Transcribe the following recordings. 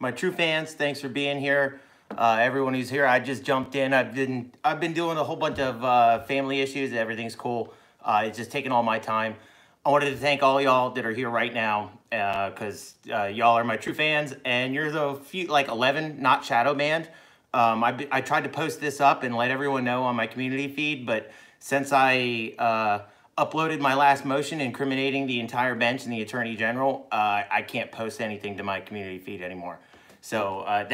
my true fans, thanks for being here. Everyone who's here, I just jumped in. I've been doing a whole bunch of family issues. Everything's cool. It's just taking all my time. I wanted to thank all y'all that are here right now because y'all are my true fans, and you're the few, like 11 not shadow banned. I tried to post this up and let everyone know on my community feed, but since I uploaded my last motion incriminating the entire bench and the Attorney General, I can't post anything to my community feed anymore. So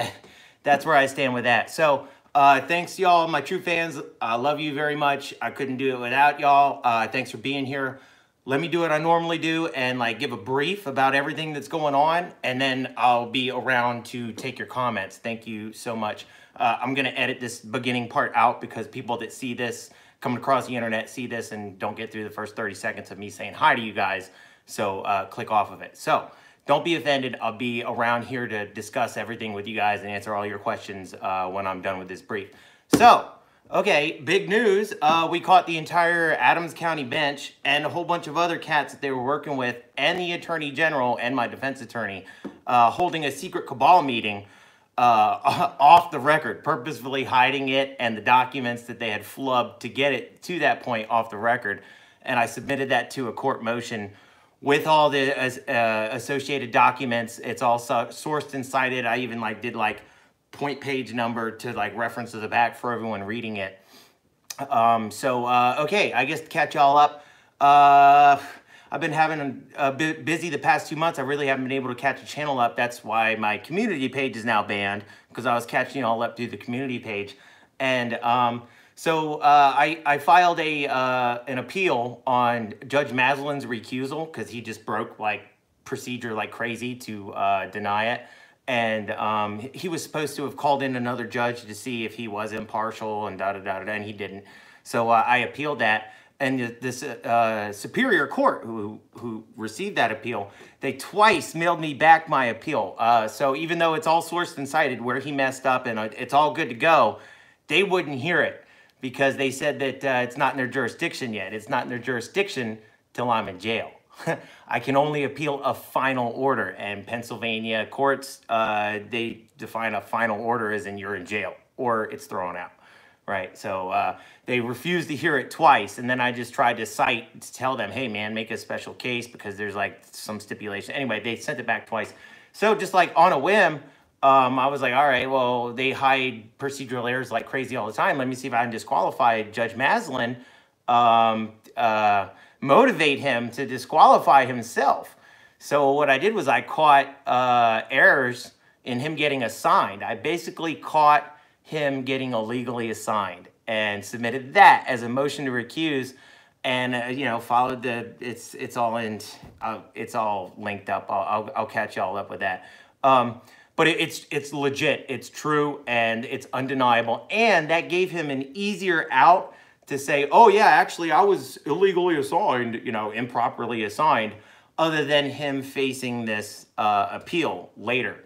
that's where I stand with that. So thanks y'all, my true fans. I love you very much. I couldn't do it without y'all. Thanks for being here. Let me do what I normally do and like give a brief about everything that's going on, and then I'll be around to take your comments. Thank you so much. I'm gonna edit this beginning part out because people that see this, coming across the internet, see this and don't get through the first 30 seconds of me saying hi to you guys. So click off of it. So don't be offended. I'll be around here to discuss everything with you guys and answer all your questions when I'm done with this brief. So, okay, big news. We caught the entire Adams County bench and a whole bunch of other cats that they were working with, and the Attorney General and my defense attorney holding a secret cabal meeting off the record, purposefully hiding it and the documents that they had flubbed to get it to that point off the record. And I submitted that to a court motion with all the associated documents. It's all sourced and cited. I even did point page number to reference to the back for everyone reading it. Okay, I guess to catch y'all up, I've been having a bit busy the past 2 months. I really haven't been able to catch a channel up. That's why my community page is now banned, because I was catching y'all up through the community page. And I filed an appeal on Judge Maslin's recusal because he just broke procedure like crazy to deny it. And he was supposed to have called in another judge to see if he was impartial and and he didn't. So I appealed that. And this Superior Court, who received that appeal, they twice mailed me back my appeal. So even though it's all sourced and cited where he messed up and it's all good to go, they wouldn't hear it because they said that it's not in their jurisdiction yet. It's not in their jurisdiction till I'm in jail. I can only appeal a final order, and Pennsylvania courts, they define a final order as in you're in jail or it's thrown out. Right, so they refused to hear it twice, and then I just tried to cite to tell them, hey man, make a special case because there's some stipulation. Anyway, they sent it back twice. So just on a whim, I was like, all right, well, they hide procedural errors like crazy all the time. Let me see if I can disqualify Judge Maslin, motivate him to disqualify himself. So what I did was I caught errors in him getting assigned. I basically caught him getting illegally assigned and submitted that as a motion to recuse, and followed it's all linked up. I'll catch y'all up with that. But it's legit, it's true, and it's undeniable, and that gave him an easier out to say, oh yeah, actually I was illegally assigned, improperly assigned, other than him facing this appeal later.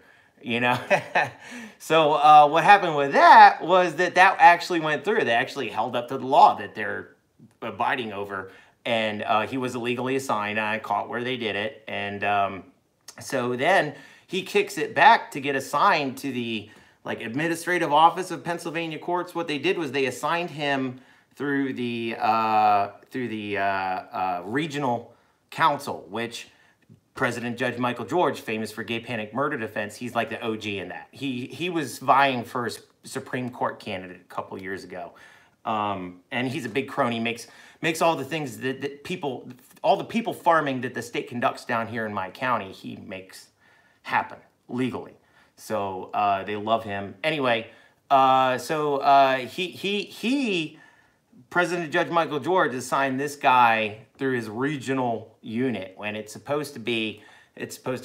So what happened with that was that actually went through. They actually held up to the law that they're abiding over, and he was illegally assigned. I caught where they did it, and so then he kicks it back to get assigned to the administrative office of Pennsylvania courts. What they did was they assigned him through the regional council, which President Judge Michael George, famous for gay panic murder defense, he's like the OG in that. He was vying for a Supreme Court candidate a couple years ago. And he's a big crony, makes all the things that all the people farming that the state conducts down here in my county, he makes happen legally. So they love him. Anyway, President Judge Michael George assigned this guy through his regional unit when it's supposed to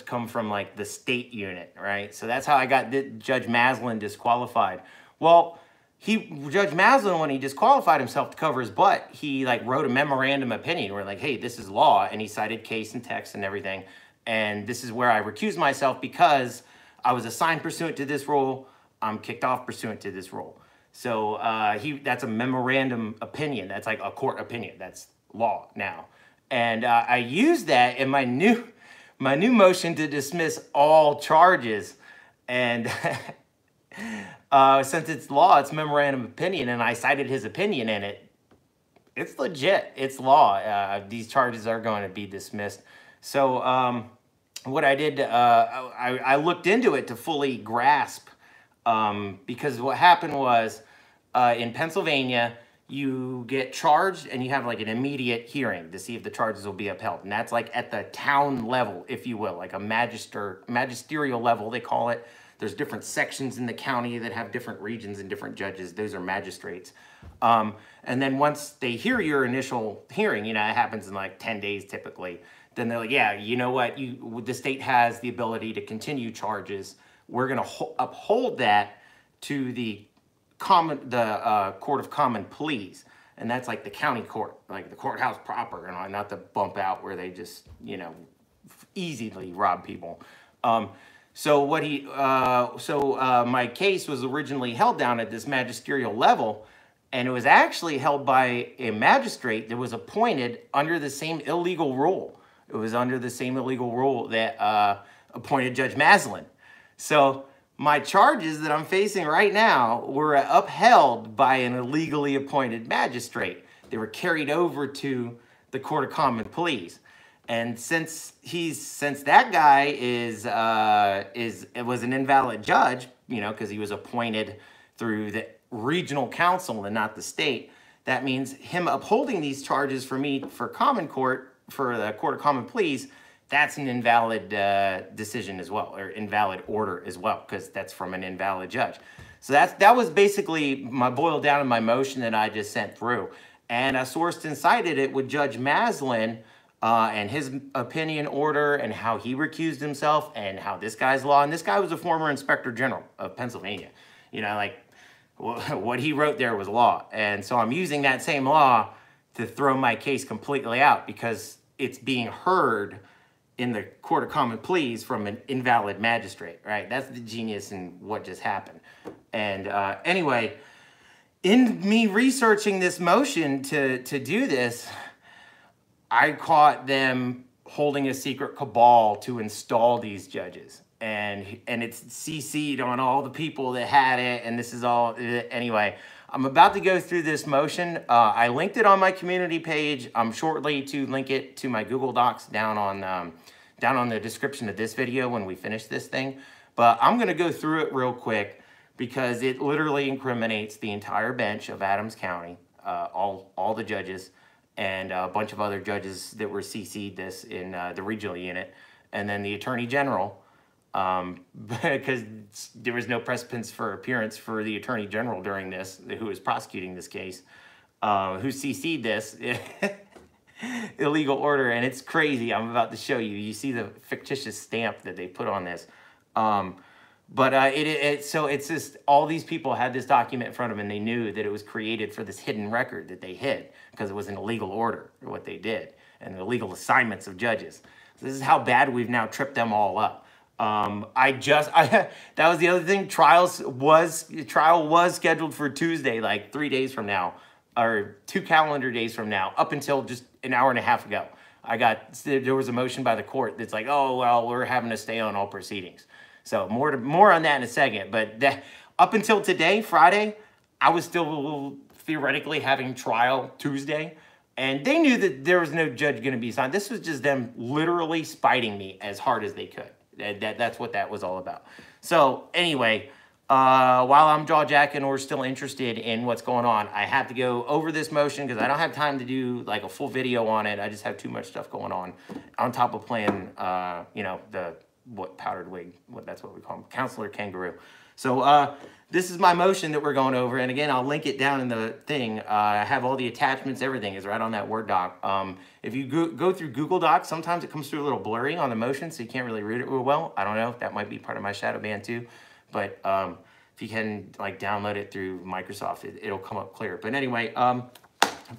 come from the state unit, right? So that's how I got Judge Maslin disqualified. Well, Judge Maslin, when he disqualified himself to cover his butt, he wrote a memorandum opinion where hey, this is law, and he cited case and text and everything, and this is where I recused myself because I was assigned pursuant to this rule. I'm kicked off pursuant to this rule. So that's a memorandum opinion. That's a court opinion. That's law now. And I used that in my new motion to dismiss all charges And since it's law, it's memorandum of opinion, and I cited his opinion in it. It's legit. It's law. These charges are going to be dismissed. So what I did, I looked into it to fully grasp, because what happened was in Pennsylvania, you get charged and you have like an immediate hearing to see if the charges will be upheld. And that's like at the town level, if you will, like a magisterial level, they call it. There's different sections in the county that have different regions and different judges. Those are magistrates. And then once they hear your initial hearing, you know, it happens in like 10 days typically. Then they're like, yeah, you know what? The state has the ability to continue charges. We're going to uphold that to the Court of Common Pleas. And that's like the county court, like the courthouse proper, and not the bump out where they just, you know, easily rob people. So my case was originally held down at this magisterial level, and it was actually held by a magistrate that was appointed under the same illegal rule. It was under the same illegal rule that appointed Judge Maslin. So my charges that I'm facing right now were upheld by an illegally appointed magistrate. They were carried over to the Court of Common Pleas. And since that guy was an invalid judge, you know, because he was appointed through the regional council and not the state, that means him upholding these charges for me for the Court of Common Pleas, that's an invalid decision as well, or invalid order as well, because that's from an invalid judge. So that was basically boiled down in my motion that I just sent through. And I sourced and cited it with Judge Maslin and his opinion order and how he recused himself and how this guy's law. And this guy was a former Inspector General of Pennsylvania. You know, like what he wrote there was law. And so I'm using that same law to throw my case completely out because it's being heard in the Court of Common Pleas from an invalid magistrate, right? That's the genius in what just happened. And anyway, in me researching this motion to do this, I caught them holding a secret cabal to install these judges. And it's CC'd on all the people that had it, and this is all, anyway. I'm about to go through this motion. I linked it on my community page. I'm shortly to link it to my Google Docs down on the description of this video when we finish this thing. But I'm gonna go through it real quick because it literally incriminates the entire bench of Adams County, all the judges, and a bunch of other judges that were CC'd this in the regional unit, and then the Attorney General, because there was no precedence for appearance for the Attorney General during this, who was prosecuting this case, who CC'd this illegal order, and it's crazy. I'm about to show you. You see the fictitious stamp that they put on this. So it's just all these people had this document in front of them, and they knew that it was created for this hidden record that they hid because it was an illegal order, what they did, and the illegal assignments of judges. So this is how bad we've now tripped them all up. That was the other thing. Trial was scheduled for Tuesday, like 3 days from now, or 2 calendar days from now, up until just an hour and a half ago. There was a motion by the court that's like, oh, well, we're having to stay on all proceedings. So more on that in a second. But up until today, Friday, I was still theoretically having trial Tuesday. And they knew that there was no judge going to be assigned. This was just them literally spiting me as hard as they could. That's what that was all about. So anyway, while I'm jaw-jacking or still interested in what's going on, I have to go over this motion because I don't have time to do like a full video on it. I just have too much stuff going on top of playing, you know, powdered wig, that's what we call him, Counselor Kangaroo. So this is my motion that we're going over, and again, I'll link it down in the thing. I have all the attachments, everything is right on that Word doc. If you go through Google Docs, sometimes it comes through a little blurry on the motion, so you can't really read it real well. I don't know if that might be part of my shadow ban too, but if you can like download it through Microsoft, it'll come up clear. But anyway,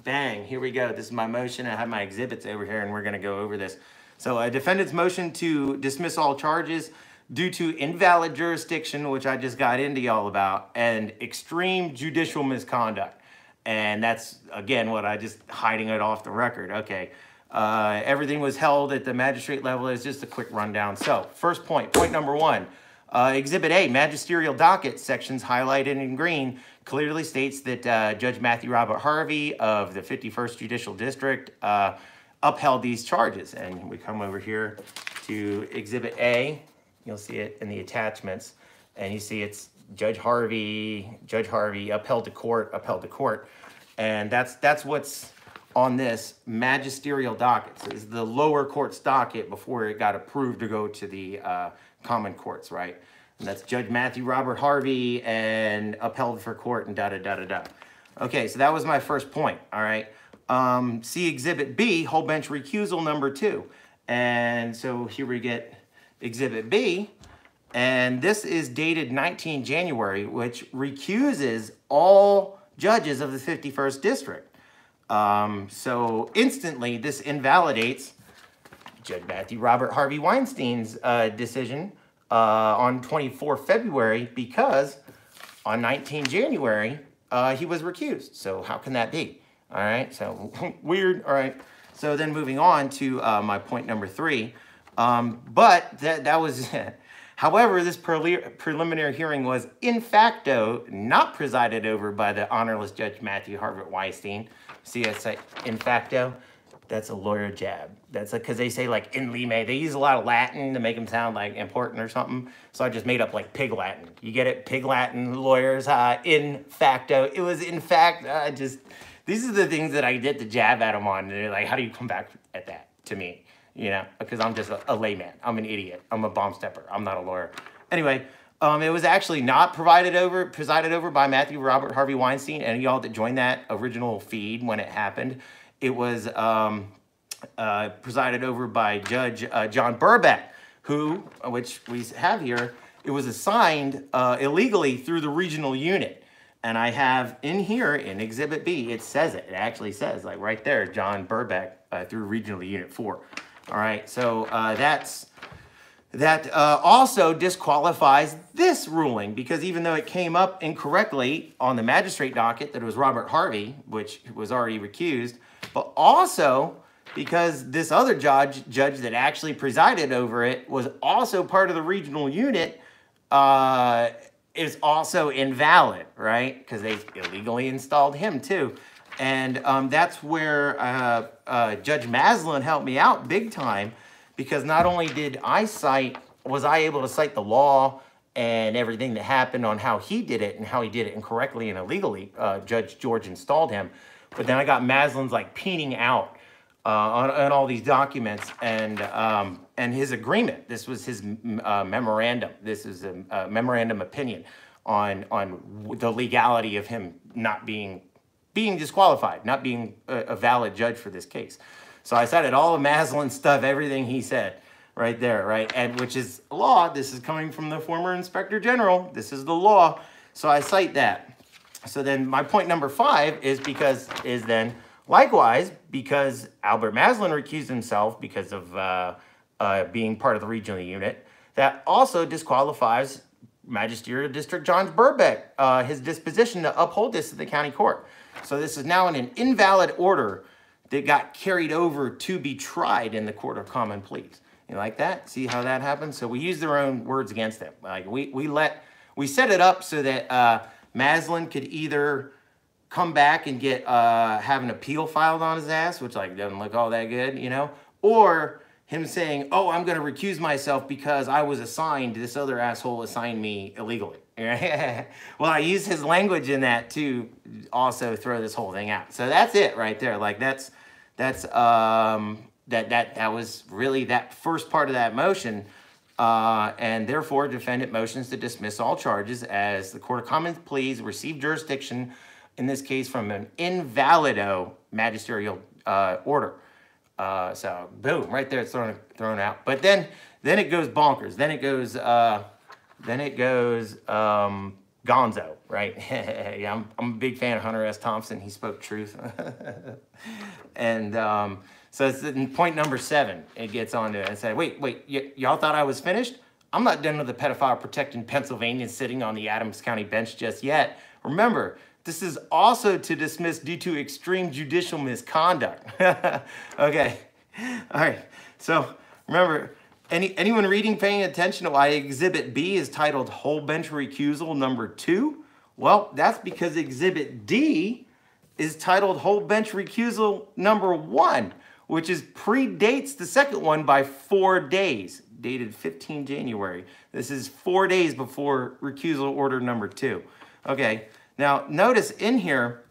bang, here we go. This is my motion. I have my exhibits over here, and we're gonna go over this. So a defendant's motion to dismiss all charges due to invalid jurisdiction, which I just got into y'all about, and extreme judicial misconduct. And that's, again, what I just hiding it off the record. Okay. Everything was held at the magistrate level. It's just a quick rundown. So first point number one, Exhibit A, magisterial docket, sections highlighted in green, clearly states that Judge Matthew Robert Harvey of the 51st Judicial District upheld these charges. And we come over here to Exhibit A. You'll see it in the attachments. And you see it's Judge Harvey upheld the court. And that's what's on this magisterial docket. So this is the lower court's docket before it got approved to go to the common courts, right? And that's Judge Matthew Robert Harvey and upheld for court and da-da-da-da-da. Okay, so that was my first point, all right? See Exhibit B, whole bench recusal number 2. And so here we get Exhibit B, and this is dated 19 January, which recuses all judges of the 51st District. So instantly, this invalidates Judge Matthew Robert Harvey Weinstein's decision on 24 February because on 19 January, he was recused. So how can that be? All right, so weird. All right, so then moving on to my point number 3. But that was, however, this preliminary hearing was in facto not presided over by the honorless Judge Matthew Harvey Weinstein. See, it's like in facto. That's a lawyer jab. That's because they say like in lime. They use a lot of Latin to make them sound like important or something. So I just made up like pig Latin. You get it? Pig Latin lawyers, in facto. It was in fact, these are the things that I get to jab at them on. And they're like, how do you come back at that to me? You know, because I'm just a layman. I'm an idiot. I'm a bomb stepper. I'm not a lawyer. Anyway, it was actually not presided over by Matthew Robert Harvey Weinstein. And y'all that joined that original feed when it happened, it was presided over by Judge John Burbeck, which we have here, it was assigned illegally through the regional unit. And I have in here in Exhibit B, it says it. It actually says, like right there, John Burbeck through Regional Unit 4. All right, so that also disqualifies this ruling because even though it came up incorrectly on the magistrate docket that it was Robert Harvey, which was already recused, but also because this other judge that actually presided over it was also part of the regional unit, is also invalid, right? Because they illegally installed him too. And that's where Judge Maslin helped me out big time because not only was I able to cite the law and everything that happened on how he did it and how he did it incorrectly and illegally, Judge George installed him. But then I got Maslin's like peening out on all these documents and his agreement. This was his memorandum. This is a memorandum opinion on the legality of him not being disqualified, not being a valid judge for this case. So I cited all of Maslin's stuff, everything he said right there, right? And which is law. This is coming from the former Inspector General. This is the law. So I cite that. So then my point number 5 is then likewise, because Albert Maslin recused himself because of being part of the regional unit, that also disqualifies Magisterial District John Burbeck, his disposition to uphold this to the county court. So this is now in an invalid order that got carried over to be tried in the Court of Common Pleas. You like that? See how that happens? So we use their own words against them. Like we set it up so that Maslin could either come back and get have an appeal filed on his ass, which like doesn't look all that good, you know, or him saying, "Oh, I'm going to recuse myself because I was assigned. This other asshole assigned me illegally." Well, I used his language in that to also throw this whole thing out. So that's it right there. Like that was really that first part of that motion. And therefore, defendant motions to dismiss all charges as the Court of Common Pleas received jurisdiction, in this case, from an invalido magisterial order. So, boom, right there, it's thrown out. But then it goes bonkers. Then it goes gonzo, right? Yeah, I'm a big fan of Hunter S. Thompson. He spoke truth. And so it's in point number 7. It gets on to it and said, wait, y'all thought I was finished? I'm not done with the pedophile protecting Pennsylvania sitting on the Adams County bench just yet. Remember, this is also to dismiss due to extreme judicial misconduct. Okay. All right. So remember, Anyone reading, paying attention to why Exhibit B is titled Whole Bench Recusal number 2? Well, that's because Exhibit D is titled Whole Bench Recusal number 1, which predates the second one by 4 days, dated 15 January. This is 4 days before recusal order number 2. Okay, now notice in here,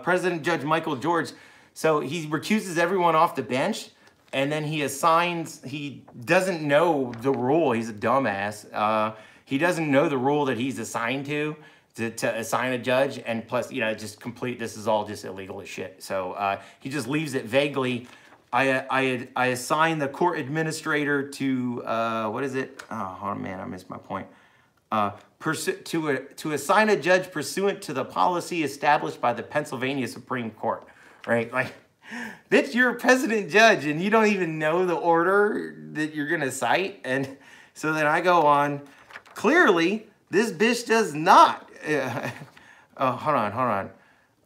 President Judge Michael George, so he recuses everyone off the bench, and then he doesn't know the rule. He's a dumbass. He doesn't know the rule that he's assigned to assign a judge, and plus, this is all just illegal as shit. So he just leaves it vaguely. I assign the court administrator to, what is it? Oh man, I missed my point. To assign a judge pursuant to the policy established by the Pennsylvania Supreme Court, right? Like, bitch, you're a president judge and you don't even know the order that you're gonna cite. And so then I go on, clearly, this bitch does not. Hold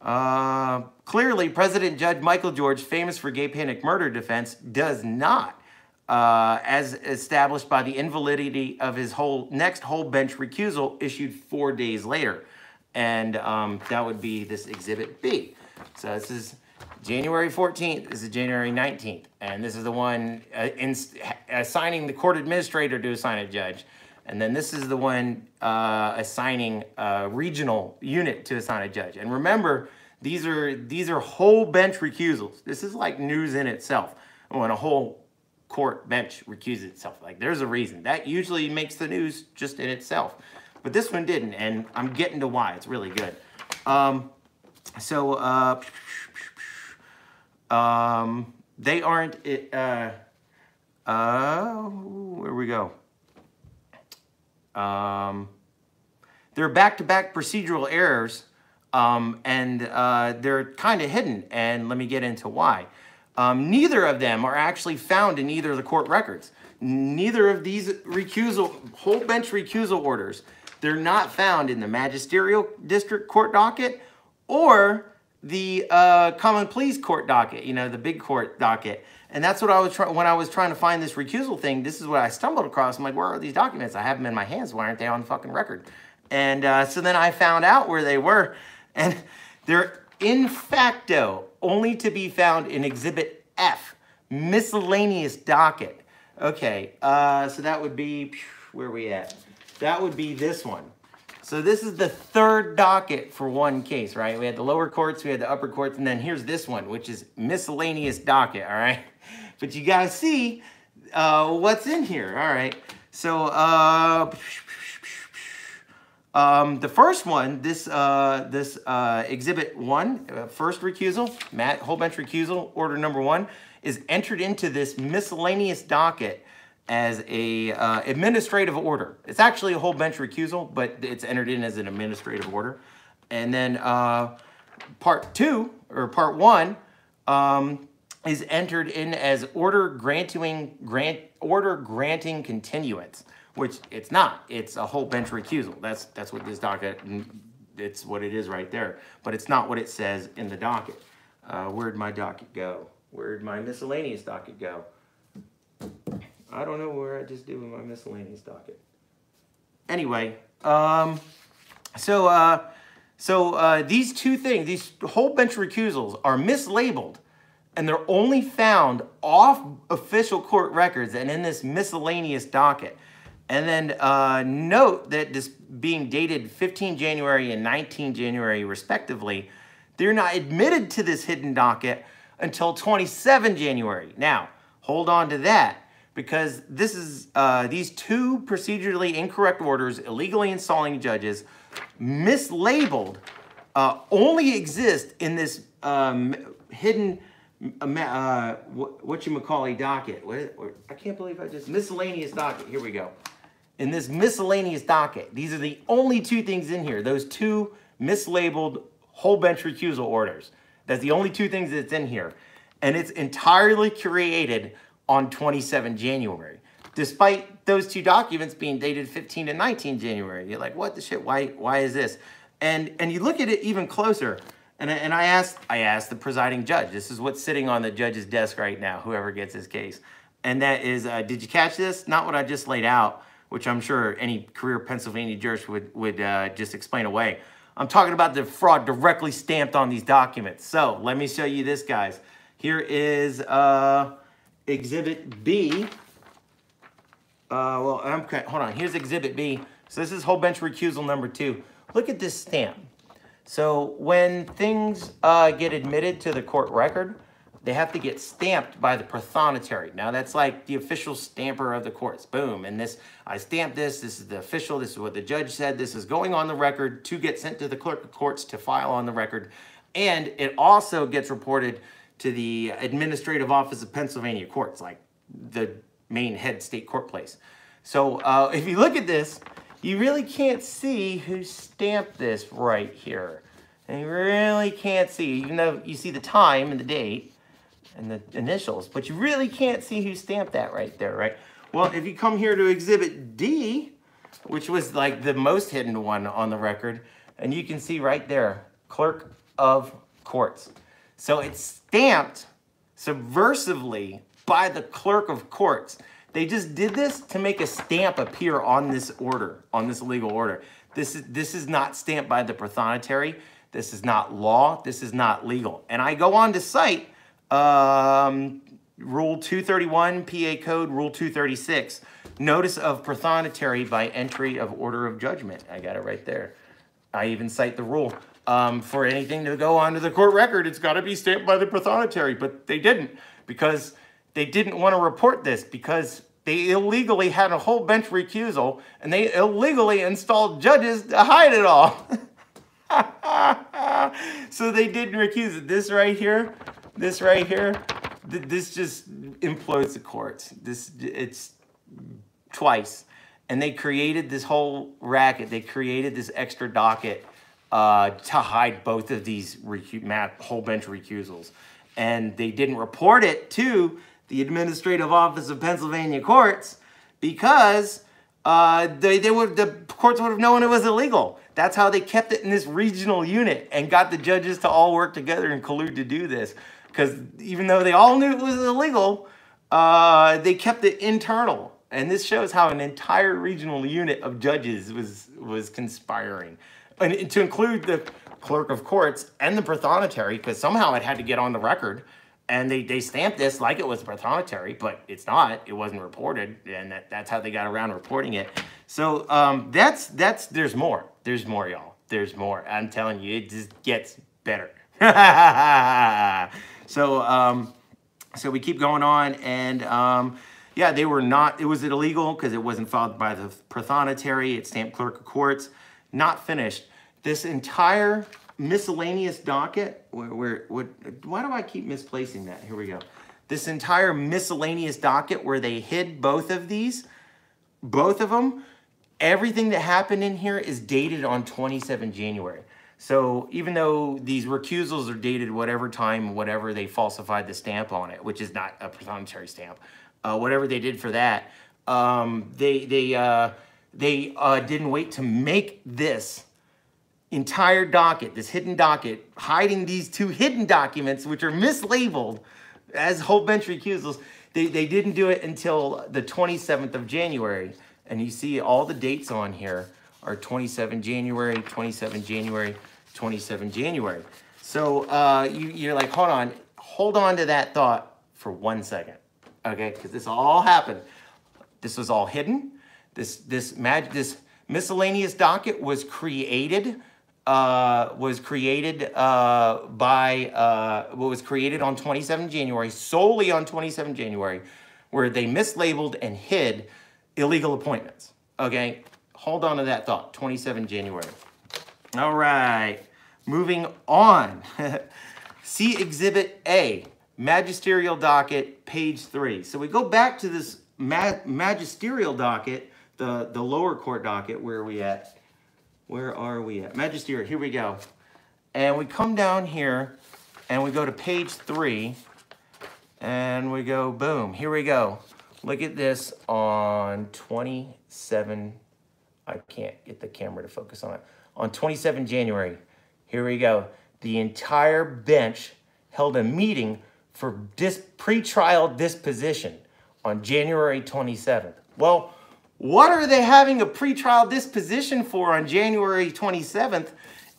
on. Clearly, President Judge Michael George, famous for gay panic murder defense, does not, as established by the invalidity of his next whole bench recusal issued 4 days later. And that would be this Exhibit B. So this is January 14th, this is January 19th. And this is the one assigning the court administrator to assign a judge. And then this is the one assigning a regional unit to assign a judge. And remember, these are whole bench recusals. This is like news in itself. When a whole court bench recuses itself, like there's a reason. That usually makes the news just in itself. But this one didn't, and I'm getting to why. It's really good. They aren't, where we go? They're back-to-back procedural errors, and they're kind of hidden, and let me get into why. Neither of them are actually found in either of the court records. Neither of these whole bench recusal orders, they're not found in the magisterial district court docket or the common pleas court docket, the big court docket. And that's what I was when I was trying to find this recusal thing. This is what I stumbled across. I'm like, where are these documents? I have them in my hands. Why aren't they on the fucking record? And so then I found out where they were, and they're in facto only to be found in Exhibit F, miscellaneous docket. Okay, so that would be, where are we at? That would be this one. So this is the third docket for one case, right? We had the lower courts, we had the upper courts, and then here's this one, which is miscellaneous docket, all right? But you gotta see what's in here, all right? So the first one, this Exhibit 1, first recusal, whole bench recusal, order number 1, is entered into this miscellaneous docket as a administrative order. It's actually a whole bench recusal, but it's entered in as an administrative order. And then part 2, or part 1, is entered in as order granting continuance, which it's not. It's a whole bench recusal. That's what this docket, it's what it is right there. But it's not what it says in the docket. Where'd my docket go? Where'd my miscellaneous docket go? I don't know where I just did with my miscellaneous docket. Anyway, these two things, these whole bench recusals are mislabeled, and they're only found off official court records and in this miscellaneous docket. And then note that this being dated 15 January and 19 January respectively, they're not admitted to this hidden docket until 27 January. Now, hold on to that, because this is these two procedurally incorrect orders, illegally installing judges, mislabeled, only exist in this hidden whatchamacallit docket. I can't believe I just, miscellaneous docket, here we go. In this miscellaneous docket, these are the only two things in here, those two mislabeled whole bench recusal orders. That's the only two things that's in here. And it's entirely created on 27 January, despite those two documents being dated 15 and 19 January. You're like, what the shit? Why is this? And you look at it even closer, and I asked the presiding judge. This is what's sitting on the judge's desk right now, whoever gets his case. And that is, did you catch this? Not what I just laid out, which I'm sure any career Pennsylvania jurist would just explain away. I'm talking about the fraud directly stamped on these documents. So let me show you this, guys. Here is Exhibit B. Hold on. Here's Exhibit B. So this is whole bench recusal number 2. Look at this stamp. So when things get admitted to the court record, they have to get stamped by the prothonotary. Now that's like the official stamper of the courts. Boom. And this, I stamped this. This is the official. This is what the judge said. This is going on the record to get sent to the clerk of courts to file on the record. And it also gets reported to the Administrative Office of Pennsylvania Courts, like the main head state court place. So if you look at this, you really can't see who stamped this right here. And you really can't see, even though you see the time and the date and the initials, but you really can't see who stamped that right there, right? Well, if you come here to Exhibit D, which was like the most hidden one on the record, and you can see right there, Clerk of Courts. So it's stamped subversively by the Clerk of Courts. They just did this to make a stamp appear on this order, on this legal order. This is not stamped by the prothonotary. This is not law. This is not legal. And I go on to cite Rule 231, PA Code, Rule 236, Notice of Prothonotary by Entry of Order of Judgment. I got it right there. I even cite the rule. For anything to go onto the court record, it's got to be stamped by the prothonotary. But they didn't, because they didn't want to report this, because they illegally had a whole bench recusal, and they illegally installed judges to hide it all. So they didn't recuse it. This right here, this just implodes the courts. It's twice. And they created this whole racket. They created this extra docket to hide both of these whole bench recusals. And they didn't report it to the Administrative Office of Pennsylvania Courts because the courts would have known it was illegal. That's how they kept it in this regional unit and got the judges to all work together and collude to do this. Because even though they all knew it was illegal, they kept it internal. And this shows how an entire regional unit of judges was conspiring. And to include the Clerk of Courts and the prothonotary, because somehow it had to get on the record. And they stamped this like it was prothonotary, but it's not. It wasn't reported, and that's how they got around reporting it. So there's more. There's more, y'all. There's more. I'm telling you, it just gets better. So we keep going on, and yeah, they were not. It was illegal because it wasn't filed by the prothonotary. It stamped Clerk of Courts. Not finished. This entire miscellaneous docket, why do I keep misplacing that? Here we go. This entire miscellaneous docket where they hid both of these, both of them, everything that happened in here is dated on 27 January. So even though these recusals are dated whatever time, whatever they falsified the stamp on it, which is not a prothonotary stamp, whatever they did for that, they didn't wait to make this entire docket, this hidden docket, hiding these two hidden documents, which are mislabeled as whole bench recusals. They didn't do it until the 27th of January. And you see all the dates on here are 27 January, 27 January, 27 January. So you're like, hold on to that thought for 1 second, okay? Because this all happened. This was all hidden. This miscellaneous docket was created on 27 January, solely on 27 January, where they mislabeled and hid illegal appointments. Okay, hold on to that thought. 27 January. All right, moving on. See Exhibit A, magisterial docket, page 3. So we go back to this magisterial docket, the lower court docket. Where are we at? Where are we at? Magisterial, here we go. And we come down here and we go to page 3 and we go, boom, here we go. Look at this on 27, I can't get the camera to focus on it. On 27 January, here we go. The entire bench held a meeting for pre-trial disposition on January 27th. Well, what are they having a pretrial disposition for on January 27th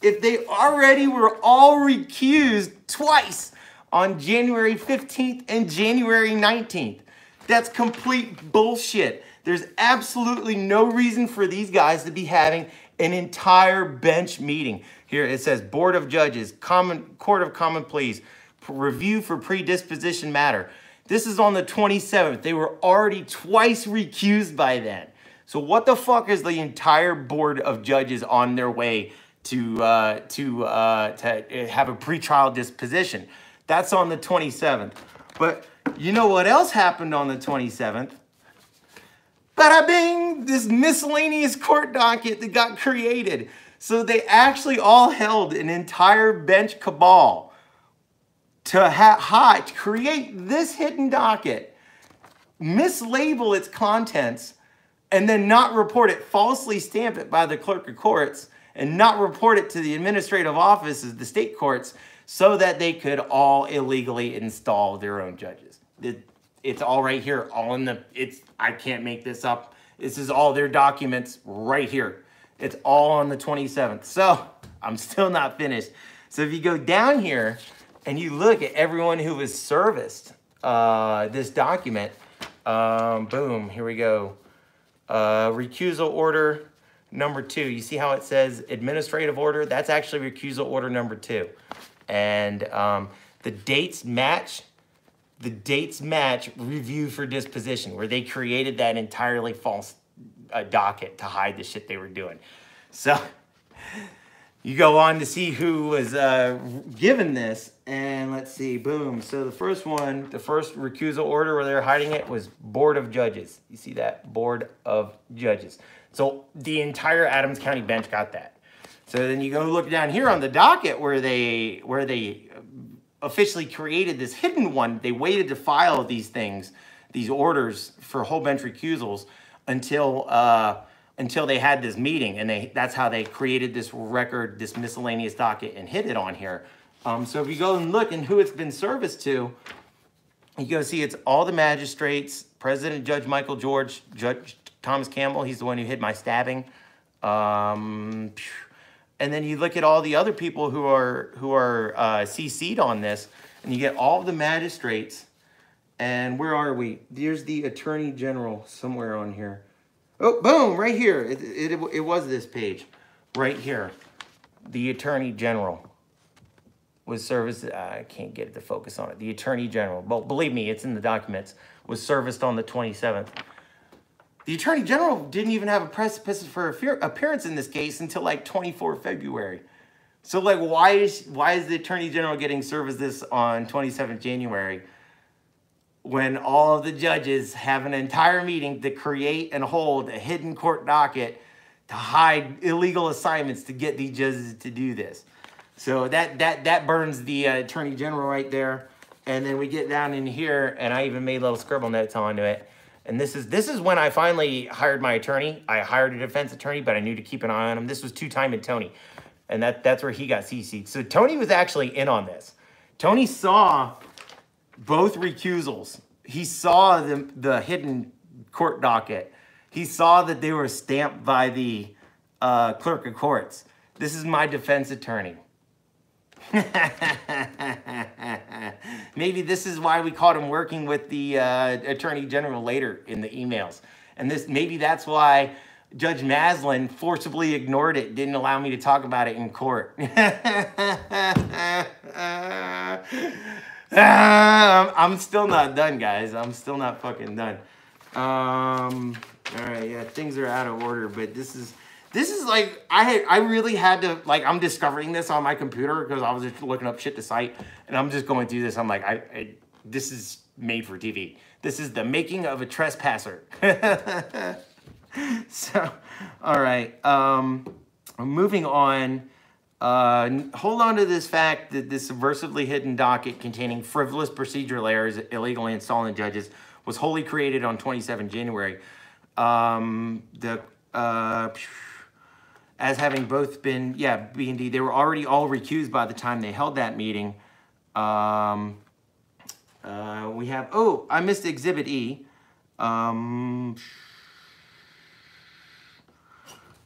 if they already were all recused twice on January 15th and January 19th? That's complete bullshit. There's absolutely no reason for these guys to be having an entire bench meeting. Here it says Board of Judges, Court of Common Pleas, review for predisposition matter. This is on the 27th. They were already twice recused by then. So what the fuck is the entire Board of Judges on their way to have a pretrial disposition? That's on the 27th. But you know what else happened on the 27th? Bada bing! This miscellaneous court docket that got created. So they actually all held an entire bench cabal to create this hidden docket, mislabel its contents, and then not report it, falsely stamp it by the clerk of courts, and not report it to the administrative offices, the state courts, so that they could all illegally install their own judges. It's all right here, all in the, I can't make this up. This is all their documents right here. It's all on the 27th. So I'm still not finished. So if you go down here and you look at everyone who was serviced this document, boom, here we go. Recusal order number 2. You see how it says administrative order? That's actually recusal order number 2. And the dates match. The dates match review for disposition, where they created that entirely false docket to hide the shit they were doing. So you go on to see who was given this, and let's see, boom. So the first one, the first recusal order where they're hiding it was Board of Judges. You see that? Board of Judges. So the entire Adams County bench got that. So then you go look down here on the docket where they officially created this hidden one. They waited to file these things, these orders for whole bench recusals until they had this meeting, and that's how they created this record, this miscellaneous docket, and hid it on here. So if you go and look and who it's been serviced to, you go see it's all the magistrates, President Judge Michael George, Judge Thomas Campbell, he's the one who hid my stabbing. And then you look at all the other people who are CC'd on this, and you get all the magistrates. And where are we? There's the Attorney General somewhere on here. Oh, boom, right here. It was this page, right here. The Attorney General was serviced. I can't get it to focus on it. The Attorney General, well, believe me, it's in the documents, was serviced on the 27th. The Attorney General didn't even have a precipice for appearance in this case until like 24 February. So like, why is the Attorney General getting serviced this on 27th January when all of the judges have an entire meeting to create and hold a hidden court docket to hide illegal assignments to get these judges to do this? So that burns the Attorney General right there. And then we get down in here, and I even made little scribble notes onto it. And this is when I finally hired my attorney. I hired a defense attorney, but I knew to keep an eye on him. This was two-time and Tony. And that's where he got CC'd. So Tony was actually in on this. Tony saw both recusals. He saw the hidden court docket. He saw that they were stamped by the clerk of courts. This is my defense attorney. Maybe this is why we caught him working with the Attorney General later in the emails. And maybe that's why Judge Maslin forcibly ignored it, didn't allow me to talk about it in court. I'm still not done, guys. I'm still not fucking done. All right, yeah, things are out of order, but this is like, I really had to, like, I'm discovering this on my computer because I was just looking up shit to cite, and I'm just going through this. I'm like, this is made for TV. This is the making of a trespasser. So, all right, moving on. Hold on to this fact that this subversively hidden docket containing frivolous procedural errors illegally installing judges was wholly created on 27 January. As having both been, yeah, B&D, they were already all recused by the time they held that meeting. We have, oh, I missed Exhibit E.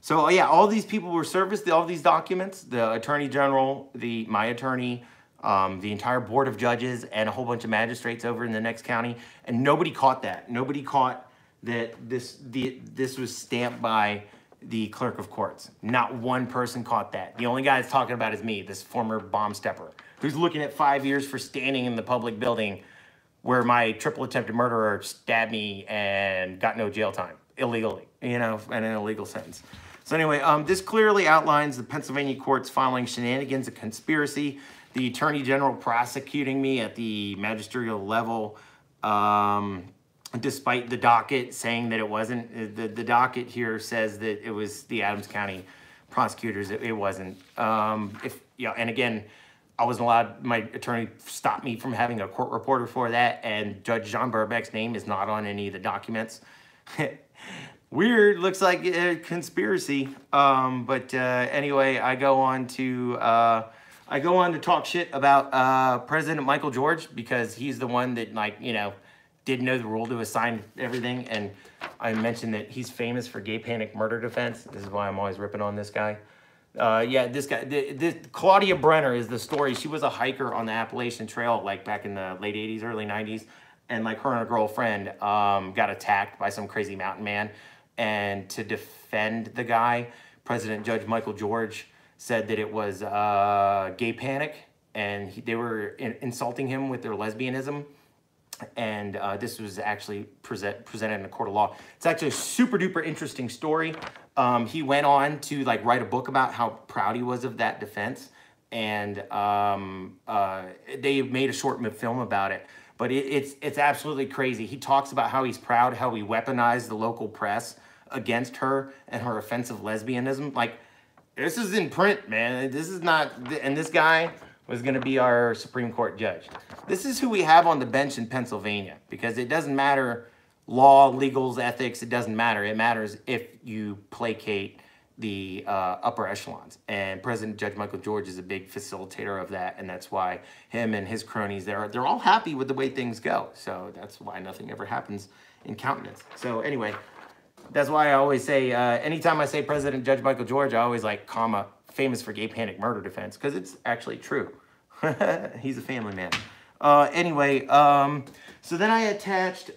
So yeah, all these people were serviced, all these documents, the Attorney General, my attorney, the entire board of judges, and a whole bunch of magistrates over in the next county, and nobody caught that. Nobody caught that this was stamped by the clerk of courts. Not one person caught that. The only guy that's talking about is me, this former bomb stepper, who's looking at 5 years for standing in the public building where my triple attempted murderer stabbed me and got no jail time illegally, you know, and an illegal sentence. So anyway, this clearly outlines the Pennsylvania courts filing shenanigans, a conspiracy, the Attorney General prosecuting me at the magisterial level, despite the docket saying that it wasn't. The docket here says that it was the Adams County prosecutors. It wasn't. And again, I wasn't allowed, my attorney stopped me from having a court reporter for that, and Judge John Burbeck's name is not on any of the documents. Weird, looks like a conspiracy. Anyway, I go on to talk shit about President Michael George, because he's the one that, like, you know, didn't know the rule to assign everything. And I mentioned that he's famous for gay panic murder defense. This is why I'm always ripping on this guy. Yeah, this guy, this Claudia Brenner is the story. She was a hiker on the Appalachian Trail, like back in the late 80s, early 90s. And like her and her girlfriend got attacked by some crazy mountain man. And to defend the guy, President Judge Michael George said that it was gay panic, and they were insulting him with their lesbianism. And this was actually presented in a court of law. It's actually a super duper interesting story. He went on to like write a book about how proud he was of that defense, and they made a short film about it. But it's absolutely crazy. He talks about how he's proud, how he weaponized the local press against her and her offensive lesbianism. Like, this is in print, man. This is not, and this guy was going to be our Supreme Court judge. This is who we have on the bench in Pennsylvania, because it doesn't matter law, legals, ethics. It doesn't matter. It matters if you placate the upper echelons. And President Judge Michael George is a big facilitator of that, and that's why him and his cronies, they're all happy with the way things go. So that's why nothing ever happens in countenance. So anyway, that's why I always say, anytime I say President Judge Michael George, I always like, comma, famous for gay panic murder defense, because it's actually true. He's a family man. Anyway, so then I attached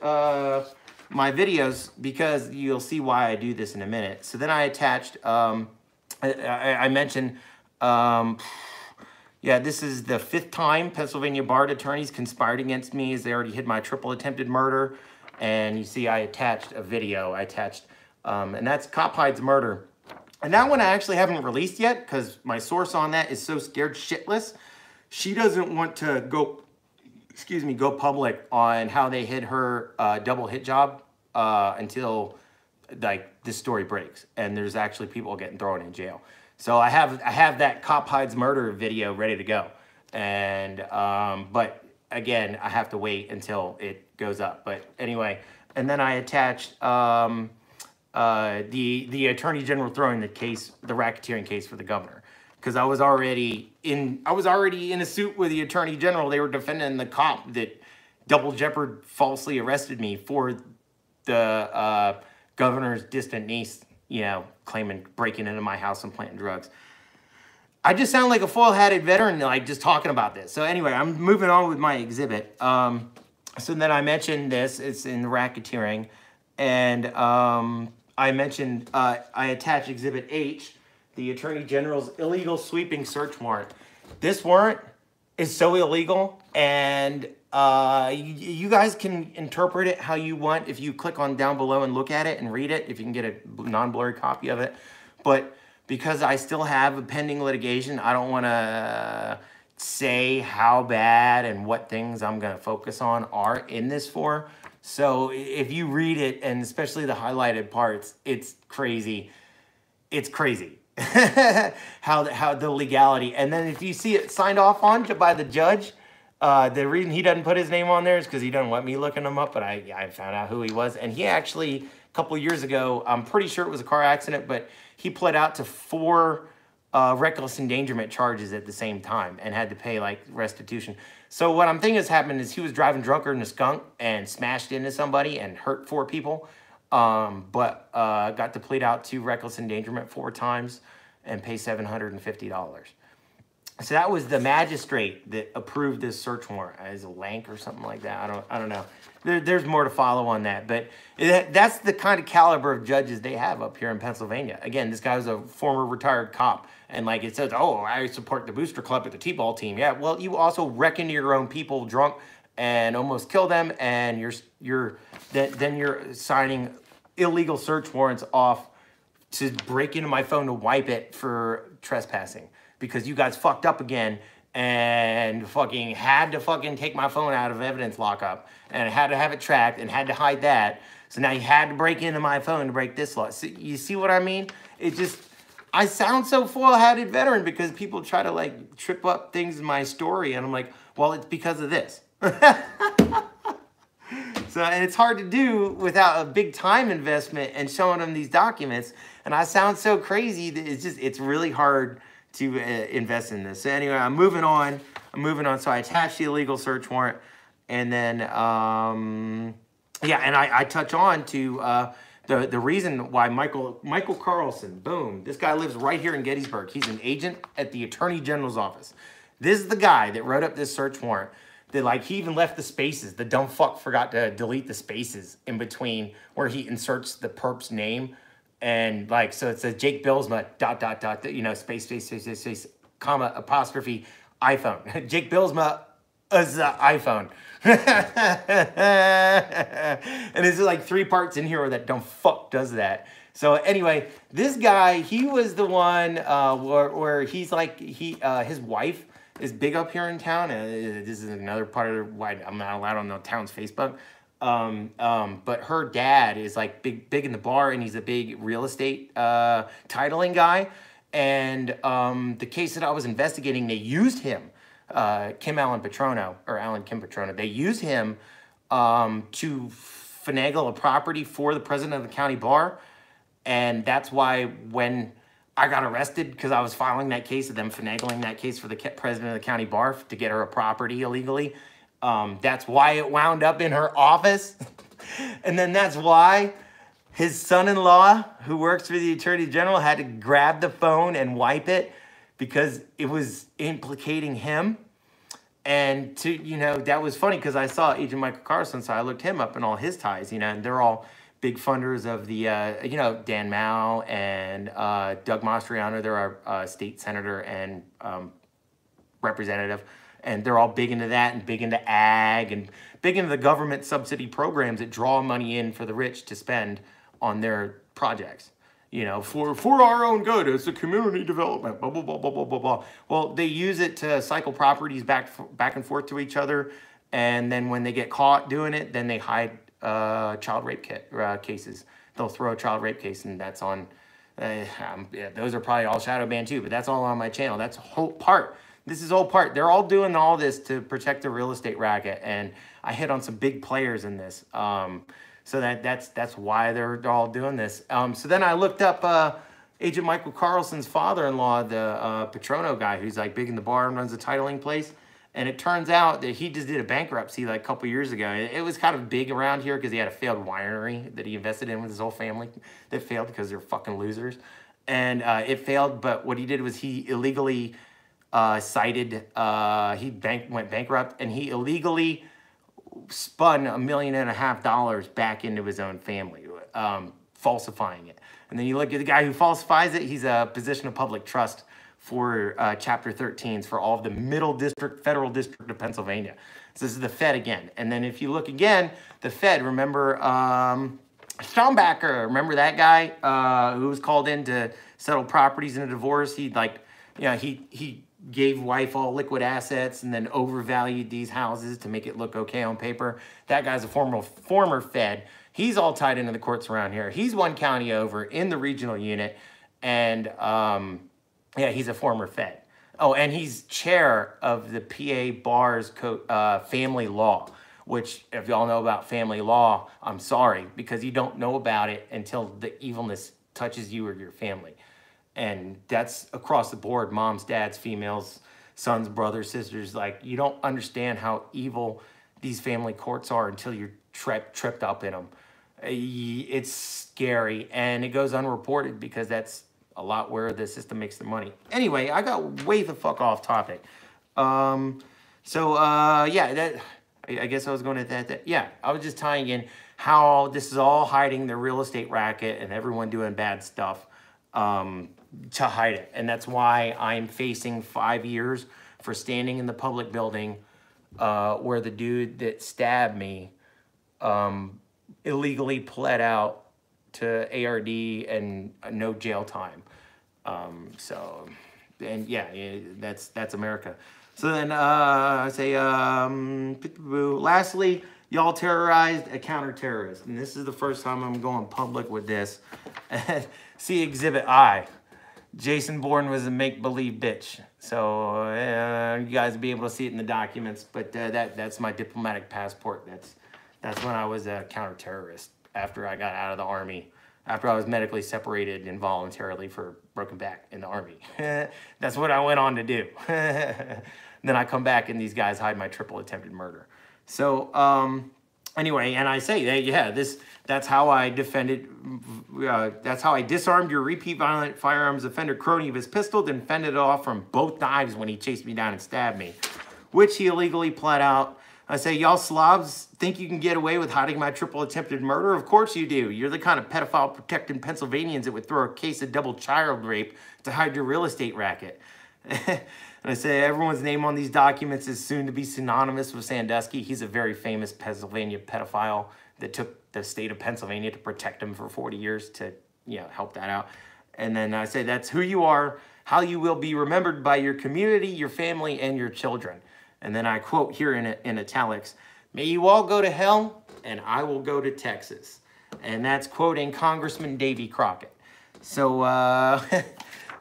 my videos, because you'll see why I do this in a minute. So then I attached, I mentioned, yeah, this is the 5th time Pennsylvania barred attorneys conspired against me, as they already hid my triple attempted murder. And you see I attached a video, and that's Cop Hides Murder. And that one I actually haven't released yet, because my source on that is so scared shitless. She doesn't want to go public on how they hid her double hit job until like this story breaks, and there's actually people getting thrown in jail. So I have that Cop Hides Murder video ready to go, and but again, I have to wait until it goes up. But anyway, and then I attached the Attorney General throwing the case, the racketeering case for the governor, because I was already in a suit with the Attorney General. They were defending the cop that double jeopard falsely arrested me for the governor's distant niece, you know, claiming breaking into my house and planting drugs. I just sound like a full-hatted veteran, like, just talking about this. So anyway, I'm moving on with my exhibit. So then I mentioned this, it's in the racketeering, and I mentioned, I attached Exhibit H, the Attorney General's illegal sweeping search warrant. This warrant is so illegal, and you guys can interpret it how you want if you click on down below and look at it and read it, if you can get a non-blurry copy of it. But because I still have a pending litigation, I don't want to say how bad and what things I'm going to focus on are in this for. So if you read it, and especially the highlighted parts, it's crazy. It's crazy how the legality. And then if you see it signed off on by the judge, the reason he doesn't put his name on there is because he doesn't want me looking him up, but I found out who he was. And he actually, a couple years ago, I'm pretty sure it was a car accident, but he pled out to 4 reckless endangerment charges at the same time and had to pay like restitution. So what I'm thinking has happened is he was driving drunker than a skunk and smashed into somebody and hurt 4 people, but got to plead out to reckless endangerment 4 times and pay $750. So that was the magistrate that approved this search warrant as a lank or something like that. I don't know. There's more to follow on that, but that's the kind of caliber of judges they have up here in Pennsylvania. Again, this guy was a former retired cop, and like it says, oh, I support the booster club at the T-ball team. Yeah, well, you also reckon your own people drunk and almost kill them, and then you're signing illegal search warrants off to break into my phone to wipe it for trespassing because you guys fucked up again and fucking had to fucking take my phone out of evidence lockup and had to have it tracked and had to hide that. So now you had to break into my phone to break this law. So you see what I mean? It just, I sound so full-headed veteran because people try to like trip up things in my story and I'm like, well, it's because of this. So, and it's hard to do without a big time investment and showing them these documents. And I sound so crazy that it's really hard to invest in this. So anyway, I'm moving on. So I attached the illegal search warrant. And then, yeah, and I touch on to the reason why Michael Carlson, boom, this guy lives right here in Gettysburg. He's an agent at the Attorney General's office. This is the guy that wrote up this search warrant. That like he even left the spaces. The dumb fuck forgot to delete the spaces in between where he inserts the perp's name. And like, so it says Jake Billsma, ... you know, space, comma, apostrophe, iPhone. Jake Billsma is the iPhone. And there's like 3 parts in here where that dumb fuck does that. So anyway, this guy, he was the one where he's like, his wife is big up here in town. This is another part of why I'm not allowed on the town's Facebook. But her dad is like big in the bar, and he's a big real estate titling guy. And the case that I was investigating, they used him, Alan Kim Patrono. They used him to finagle a property for the president of the county bar, and that's why when I got arrested because I was filing that case of them finagling that case for the president of the county bar to get her a property illegally. That's why it wound up in her office. And then that's why his son-in-law, who works for the Attorney General, had to grab the phone and wipe it because it was implicating him. And you know, that was funny because I saw Agent Michael Carlson, so I looked him up and all his ties, you know, and they're all big funders of the, you know, Dan Mao and Doug Mastriano. They're our state senator and representative. And they're all big into that and big into ag and big into the government subsidy programs that draw money in for the rich to spend on their projects. You know, for our own good, it's a community development, blah, blah, blah, blah, blah, blah, blah. Well, they use it to cycle properties back and forth to each other. And then when they get caught doing it, then they hide child rape cases. They'll throw a child rape case, and that's on, yeah, those are probably all shadow banned too, but that's all on my channel. That's a whole part. This is all part. They're all doing all this to protect the real estate racket, and I hit on some big players in this. So that's why they're all doing this. So then I looked up Agent Michael Carlson's father-in-law, the Patrono guy, who's like big in the bar and runs a titling place. And it turns out that he just did a bankruptcy like a couple years ago. It was kind of big around here because he had a failed winery that he invested in with his whole family that failed because they're fucking losers. And it failed, but what he did was he illegally cited, he went bankrupt, and he illegally spun $1.5 million back into his own family, falsifying it. And then you look at the guy who falsifies it, he's a position of public trust for Chapter 13s for all of the Middle District, Federal District of Pennsylvania. So this is the Fed again. And then if you look again, the Fed, remember Schombacher, remember that guy who was called in to settle properties in a divorce? He like, you know, he gave wife all liquid assets and then overvalued these houses to make it look okay on paper. That guy's a former Fed. He's all tied into the courts around here. He's one county over in the regional unit, and yeah, he's a former Fed. Oh, and he's chair of the PA Bar's family law, which if y'all know about family law, I'm sorry, because you don't know about it until the evilness touches you or your family. And that's across the board, moms, dads, females, sons, brothers, sisters. Like, you don't understand how evil these family courts are until you're tripped up in them. It's scary, and it goes unreported because that's a lot where the system makes their money. Anyway, I got way the fuck off topic. Yeah, I guess I was going to that. Yeah, I was just tying in how this is all hiding the real estate racket and everyone doing bad stuff to hide it. And that's why I'm facing 5 years for standing in the public building where the dude that stabbed me illegally pled out to ARD and no jail time. And yeah, that's America. So then I say, lastly, y'all terrorized a counter-terrorist. And this is the first time I'm going public with this. See Exhibit I. Jason Bourne was a make-believe bitch. So you guys will be able to see it in the documents. But that's my diplomatic passport. That's when I was a counter-terrorist after I got out of the Army. After I was medically separated involuntarily for broken back in the Army. That's what I went on to do. Then I come back and these guys hide my triple attempted murder. So anyway, and I say that, yeah, that's how I defended, that's how I disarmed your repeat violent firearms offender crony of his pistol, then fended it off from both knives when he chased me down and stabbed me, which he illegally pled out. I say, y'all slobs think you can get away with hiding my triple attempted murder? Of course you do. You're the kind of pedophile protecting Pennsylvanians that would throw a case of double child rape to hide your real estate racket. And I say, everyone's name on these documents is soon to be synonymous with Sandusky. He's a very famous Pennsylvania pedophile that took the state of Pennsylvania to protect him for 40 years to, help that out. And then I say, that's who you are, how you will be remembered by your community, your family, and your children. And then I quote here in italics, may you all go to hell, and I will go to Texas. And that's quoting Congressman Davy Crockett. So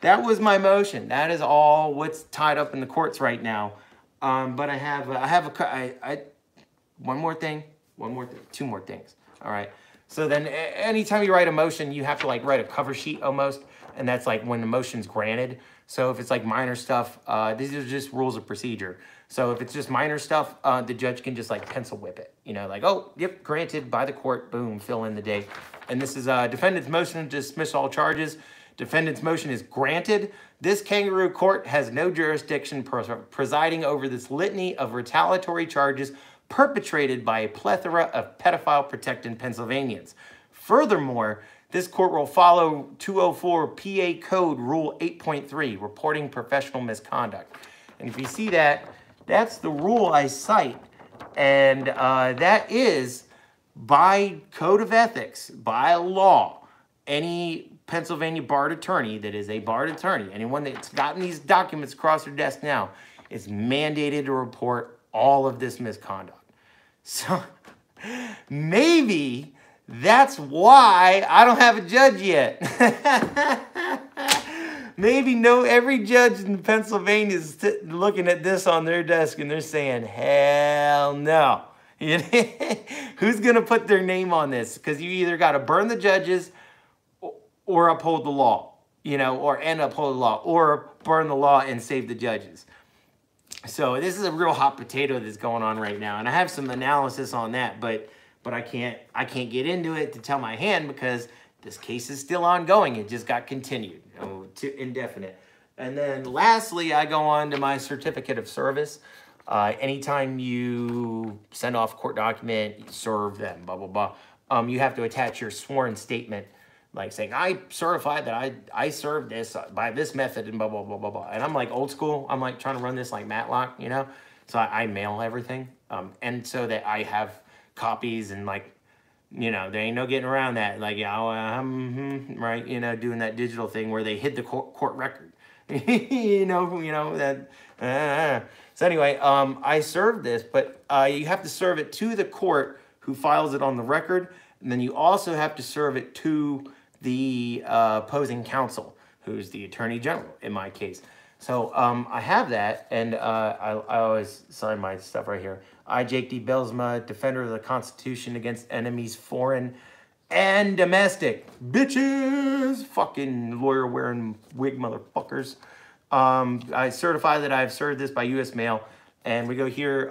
that was my motion. That is all what's tied up in the courts right now. But I have one more thing, two more things. All right. So then anytime you write a motion, you have to write a cover sheet almost. And that's when the motion's granted. So if it's minor stuff, these are just rules of procedure. So if it's just minor stuff, the judge can just pencil whip it. Oh, yep, granted by the court, boom, fill in the date. And this is defendant's motion to dismiss all charges. Defendant's motion is granted. This kangaroo court has no jurisdiction presiding over this litany of retaliatory charges perpetrated by a plethora of pedophile protecting Pennsylvanians. Furthermore, this court will follow 204 PA Code Rule 8.3, reporting professional misconduct. And if you see that, that's the rule I cite. And that is by code of ethics, by law, any Pennsylvania barred attorney that is a barred attorney, anyone that's gotten these documents across their desk now, is mandated to report all of this misconduct. So maybe that's why I don't have a judge yet. Maybe every judge in Pennsylvania is looking at this on their desk and they're saying, hell no. Who's going to put their name on this? Because you either got to burn the judges or uphold the law, and uphold the law, or burn the law and save the judges. So this is a real hot potato that's going on right now. And I have some analysis on that, but I can't get into it to tell my hand because this case is still ongoing. It just got continued to indefinite. And then lastly, I go on to my certificate of service. Anytime you send off a court document, you serve them, blah, blah, blah, you have to attach your sworn statement, saying, I certify that I served this by this method and blah, blah, blah, blah, blah. And I'm old school. I'm trying to run this like Matlock, So I mail everything. And so that I have copies and there ain't no getting around that. Right, doing that digital thing where they hid the court record. that. So anyway, I served this, but you have to serve it to the court who files it on the record. And then you also have to serve it to the opposing counsel, who's the attorney general in my case. So I have that, and I always sign my stuff right here. I, Jake D. Belsma, defender of the Constitution against enemies foreign and domestic. Bitches! Fucking lawyer-wearing wig motherfuckers. I certify that I've served this by U.S. mail. And we go here,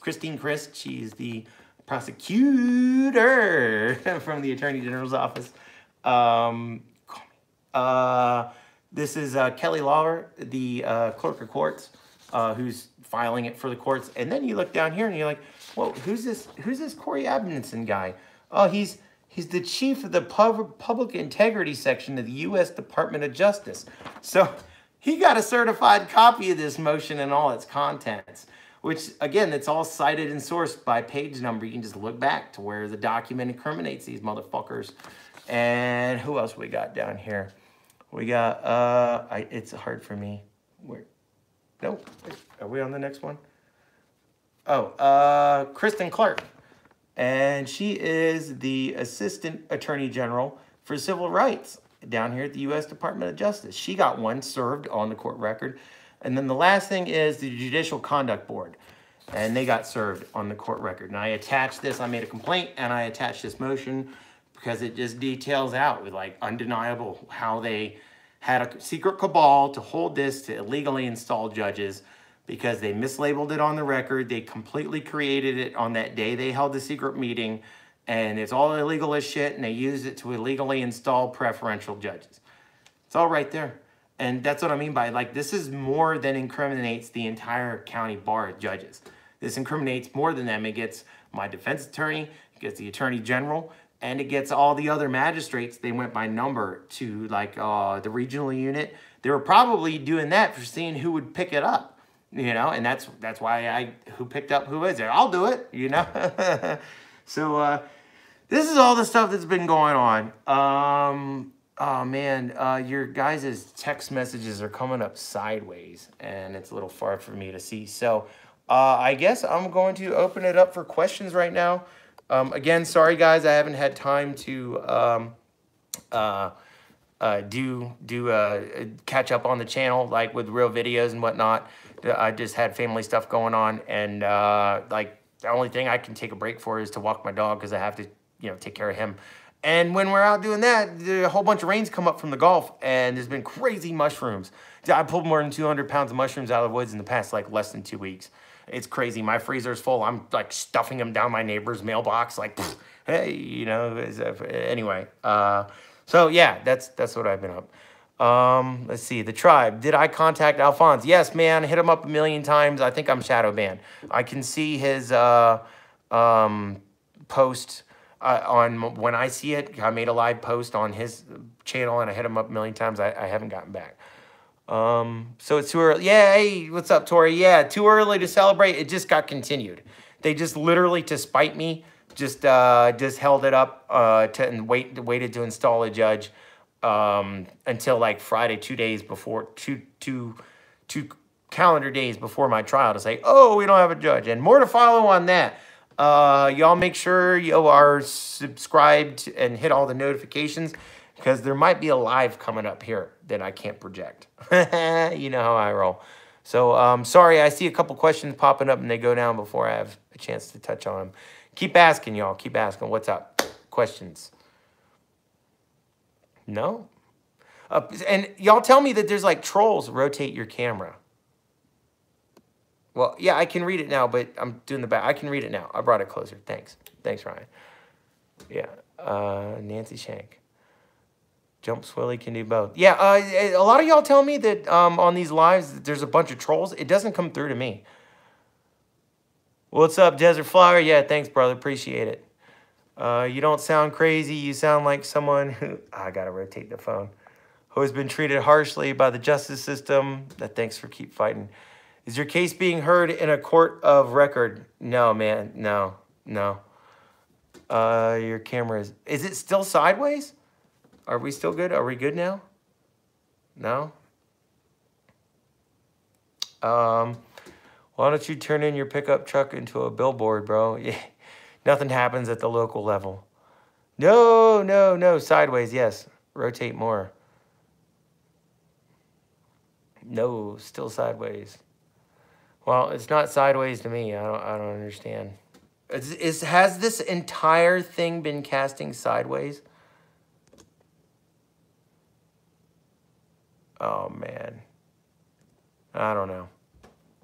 Christine Christ. She's the prosecutor from the Attorney General's office. This is Kelly Lawler, the clerk of courts, who's filing it for the courts. And then you look down here and you're like, whoa, who's this Corey Abinson guy? Oh, he's the chief of the public integrity section of the U.S. Department of Justice. So he got a certified copy of this motion and all its contents, which, again, it's all cited and sourced by page number. You can just look back to where the document incriminates these motherfuckers. And who else we got down here? We got, it's hard for me. Nope. Are we on the next one? Oh, Kristen Clark. And she is the Assistant Attorney General for Civil Rights down here at the U.S. Department of Justice. She got one served on the court record. And then the last thing is the Judicial Conduct Board. And they got served on the court record. And I attached this. I made a complaint, and I attached this motion because it just details out with, like, undeniable how they had a secret cabal to hold this to illegally install judges because they mislabeled it on the record. They completely created it on that day they held the secret meeting, and it's all illegal as shit, and they used it to illegally install preferential judges. It's all right there. And that's what I mean by, like, this is more than incriminates the entire county bar of judges. This incriminates more than them. It gets my defense attorney, it gets the attorney general, and it gets all the other magistrates. They went by number to, like, the regional unit. They were probably doing that for seeing who would pick it up, you know, and that's why who picked up who is there. I'll do it, you know. So this is all the stuff that's been going on. Oh, man, your guys' text messages are coming up sideways, and it's a little far for me to see. So I guess I'm going to open it up for questions right now. Again, sorry, guys, I haven't had time to catch up on the channel, like with real videos and whatnot. I just had family stuff going on, and like the only thing I can take a break for is to walk my dog because I have to, you know, take care of him. And when we're out doing that, a whole bunch of rains come up from the Gulf, and there's been crazy mushrooms. I pulled more than 200 pounds of mushrooms out of the woods in the past, like, less than 2 weeks. It's crazy. My freezer's full. I'm, like, stuffing them down my neighbor's mailbox, like, pfft, hey, you know, anyway. So, yeah, that's what I've been up. Let's see. The Tribe. Did I contact Alphonse? Yes, man. Hit him up a million times. I think I'm shadow banned. I can see his post on when I see it. I made a live post on his channel, and I hit him up a million times. I haven't gotten back. So it's too early. Yeah, hey, what's up, Tori? Yeah, too early to celebrate. It just got continued. They just literally, to spite me, just held it up and waited to install a judge until like Friday, 2 days before, two calendar days before my trial to say, oh, we don't have a judge. And more to follow on that. Y'all make sure you are subscribed and hit all the notifications, because there might be a live coming up here that I can't project. You know how I roll. So, sorry, I see a couple questions popping up and they go down before I have a chance to touch on them. Keep asking, y'all. Keep asking. What's up? Questions? No? And y'all tell me that there's like trolls. Rotate your camera. Well, yeah, I can read it now, but I'm doing the back. I can read it now. I brought it closer. Thanks. Thanks, Ryan. Yeah. Nancy Shank. Jump Swilly can do both. Yeah, a lot of y'all tell me that on these lives that there's a bunch of trolls. It doesn't come through to me. What's up, Desert Flower? Yeah, thanks, brother. Appreciate it. You don't sound crazy. You sound like someone who... I got to rotate the phone. Who has been treated harshly by the justice system. Thanks for keep fighting. Is your case being heard in a court of record? No, man. No. Your camera is... Is it still sideways? Are we still good? Are we good now? No? Why don't you turn in your pickup truck into a billboard, bro? Yeah. Nothing happens at the local level. No. Sideways, yes. Rotate more. No, still sideways. Well, it's not sideways to me. I don't understand. Has this entire thing been casting sideways? Oh, man. I don't know.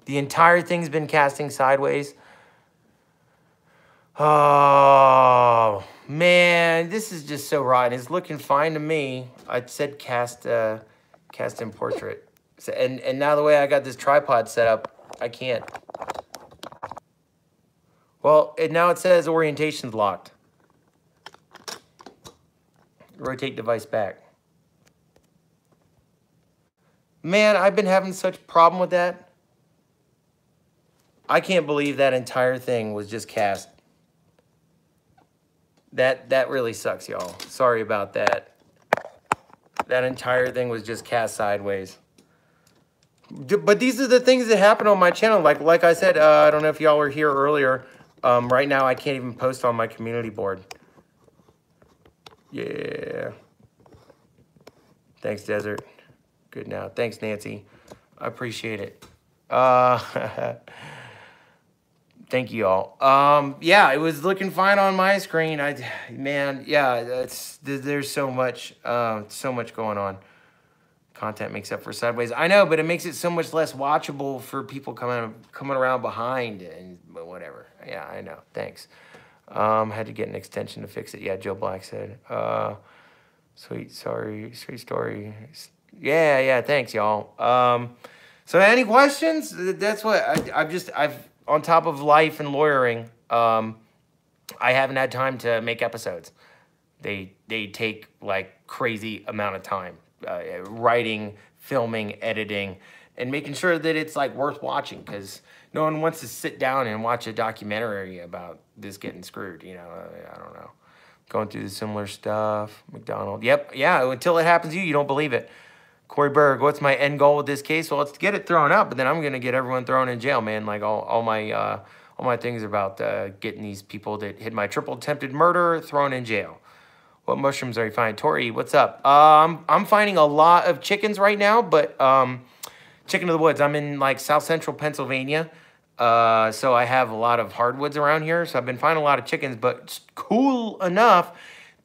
The entire thing's been casting sideways. Oh, man. This is just so rotten. It's looking fine to me. I said cast in portrait. So, and now the way I got this tripod set up, I can't. Well, now it says orientation's locked. Rotate device back. Man, I've been having such problem with that. I can't believe that entire thing was just cast. That really sucks, y'all. Sorry about that. That entire thing was just cast sideways. But these are the things that happen on my channel. Like I said, I don't know if y'all were here earlier. Right now, I can't even post on my community board. Yeah. Thanks, Desert. Good now. Thanks, Nancy. I appreciate it. Thank you all. Yeah, it was looking fine on my screen. Man, yeah, there's so much going on. Content makes up for sideways. I know, but it makes it so much less watchable for people coming around behind and whatever. Yeah, I know. Thanks. Had to get an extension to fix it. Yeah, Joe Black said. Sweet story. Yeah. Thanks, y'all. So any questions? That's what I've on top of life and lawyering. I haven't had time to make episodes. They take like crazy amount of time. Writing, filming, editing, and making sure that it's like worth watching, because no one wants to sit down and watch a documentary about this getting screwed. You know, I don't know. Going through the similar stuff. McDonald. Yep. Yeah. Until it happens to you, you don't believe it. Corey Berg, what's my end goal with this case? Well, it's to get it thrown out, but then I'm gonna get everyone thrown in jail, man. Like all my things about getting these people that hit my triple attempted murder thrown in jail. What mushrooms are you finding? Tori, what's up? I'm finding a lot of chickens right now, but chicken of the woods. I'm in like South Central Pennsylvania, so I have a lot of hardwoods around here. So I've been finding a lot of chickens, but cool enough,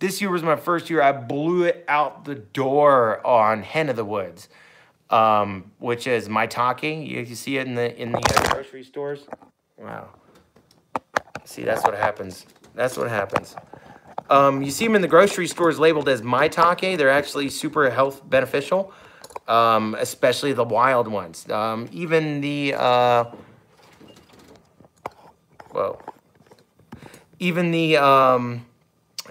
this year was my first year I blew it out the door on hen of the woods, which is maitake. You see it in the grocery stores. Wow. See, that's what happens. That's what happens. You see them in the grocery stores labeled as maitake. They're actually super health beneficial, especially the wild ones. Even the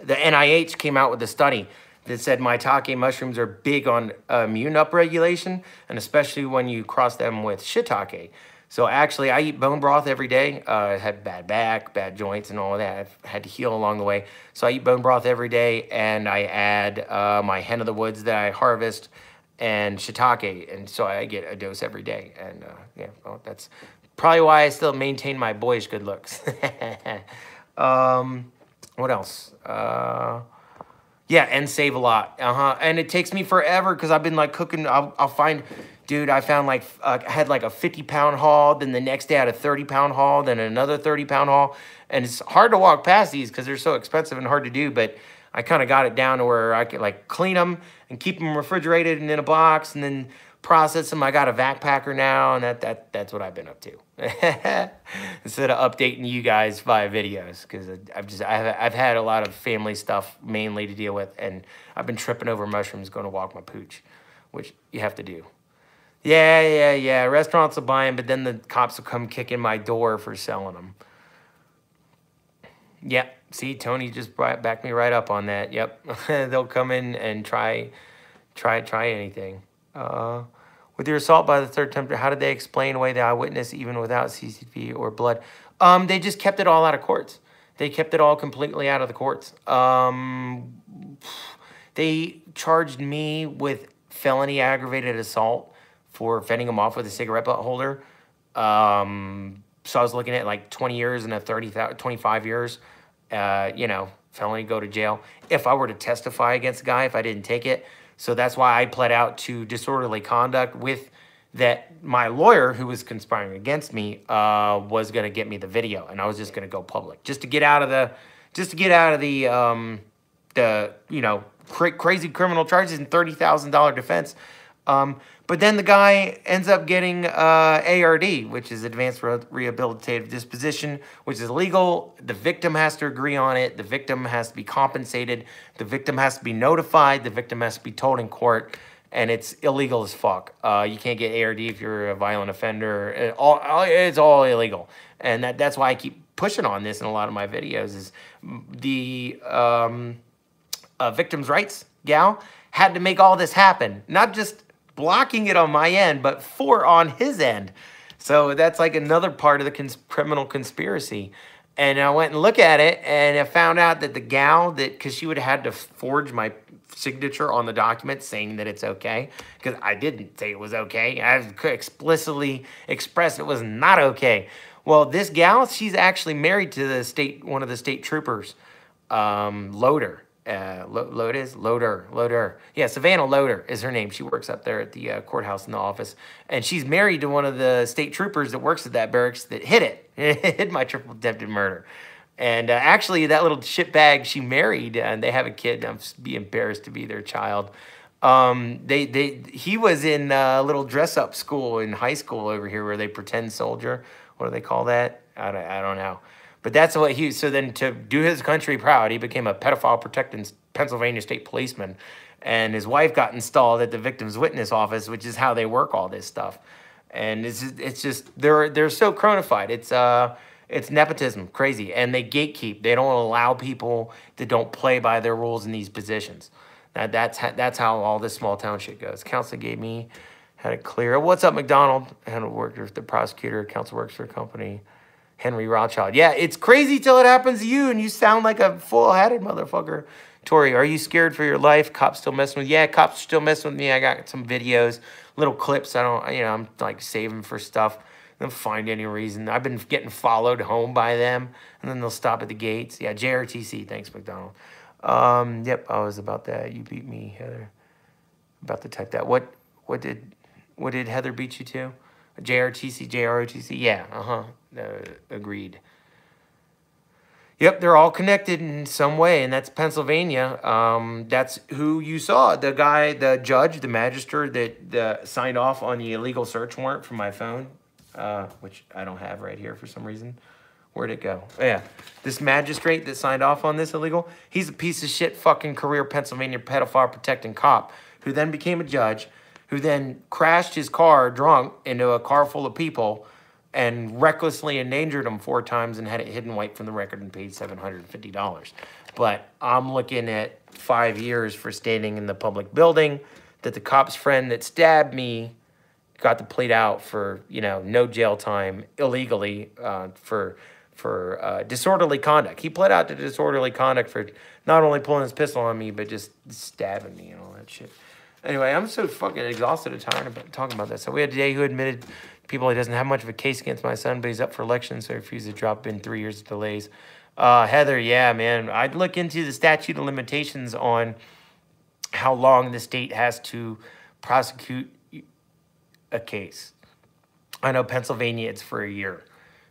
NIH came out with a study that said maitake mushrooms are big on immune upregulation, and especially when you cross them with shiitake. So actually, I eat bone broth every day. I had bad back, bad joints, and all of that. I've had to heal along the way. So I eat bone broth every day, and I add my hen of the woods that I harvest and shiitake, and so I get a dose every day. And yeah, well, that's probably why I still maintain my boyish good looks. What else? Yeah, and save a lot. And it takes me forever because I've been like cooking. I'll find. Dude, I found like, I had like a 50-pound haul, then the next day I had a 30-pound haul, then another 30-pound haul. And it's hard to walk past these because they're so expensive and hard to do, but I kind of got it down to where I could like clean them and keep them refrigerated and in a box and then process them. I got a vac packer now, and that's what I've been up to. Instead of updating you guys via videos, because I've had a lot of family stuff mainly to deal with, and I've been tripping over mushrooms going to walk my pooch, which you have to do. Yeah. Restaurants will buy them, but then the cops will come kicking my door for selling them. Yep. See, Tony just backed me right up on that. Yep. They'll come in and try anything. With your assault by the third tempter, how did they explain away the eyewitness even without CCTV or blood? They just kept it all out of courts. They kept it all completely out of the courts. They charged me with felony aggravated assault for fending him off with a cigarette butt holder. So I was looking at like 20 years and 25 years, you know, felony, go to jail. If I were to testify against the guy, if I didn't take it. So that's why I pled out to disorderly conduct with that my lawyer, who was conspiring against me, was going to get me the video, and I was just going to go public, just to get out of the, you know, crazy criminal charges and $30,000 defense. But then the guy ends up getting ARD, which is Advanced Rehabilitative Disposition, which is illegal. The victim has to agree on it. The victim has to be compensated. The victim has to be notified. The victim has to be told in court. And it's illegal as fuck. You can't get ARD if you're a violent offender. It's all illegal. And that's why I keep pushing on this in a lot of my videos, is the victim's rights gal had to make all this happen. Not just blocking it on my end, but on his end. So that's like another part of the criminal conspiracy. And I went and looked at it, and I found out that the gal, because she would have had to forge my signature on the document saying that it's okay, because I didn't say it was okay. I explicitly expressed it was not okay. Well, this gal, she's actually married to one of the state troopers, Loader. Loader. Yeah, Savannah Loader is her name. She works up there at the courthouse in the office. And she's married to one of the state troopers that works at that barracks that hid my triple attempted murder. And actually, that little shitbag she married, and they have a kid. I'm be embarrassed to be their child. He was in a little dress-up school in high school over here where they pretend soldier. What do they call that? I don't know. But that's what so then to do his country proud, he became a pedophile protecting Pennsylvania state policeman. And his wife got installed at the victim's witness office, which is how they work all this stuff. And it's just, they're so cronified. It's nepotism, crazy. And they gatekeep. They don't allow people that don't play by their rules in these positions. That's how all this small town shit goes. Counsel had it clear. What's up, McDonald? I worked with the prosecutor. Counsel works for a company. Henry Rothschild. Yeah, it's crazy till it happens to you, and you sound like a full-headed motherfucker. Tori, are you scared for your life? Cops still messing with you? Yeah, cops are still messing with me. I got some videos, little clips. I'm like saving for stuff. They don't find any reason. I've been getting followed home by them, and then they'll stop at the gates. Yeah, JRTC. Thanks, McDonald. Yep, I was about that. You beat me, Heather. About to type that. What did Heather beat you to? JRTC, JROTC. Yeah, agreed. Yep, they're all connected in some way, and that's Pennsylvania. That's who you saw. The guy, the judge, the magistrate that signed off on the illegal search warrant for my phone, which I don't have right here for some reason. Where'd it go? Oh, yeah, this magistrate that signed off on this illegal, he's a piece of shit fucking career Pennsylvania pedophile protecting cop who then became a judge, who then crashed his car drunk into a car full of people and recklessly endangered them 4 times and had it hidden wiped from the record and paid $750. But I'm looking at 5 years for standing in the public building, that the cop's friend that stabbed me got to plead out for, no jail time illegally for disorderly conduct. He pled out to disorderly conduct for not only pulling his pistol on me, but just stabbing me and all that shit. Anyway, I'm so fucking exhausted and tired about talking about that. So we had today who admitted people he doesn't have much of a case against my son, but he's up for election, so he refused to drop in 3 years of delays. Heather, yeah, man. I'd look into the statute of limitations on how long the state has to prosecute a case. I know Pennsylvania, it's for a year.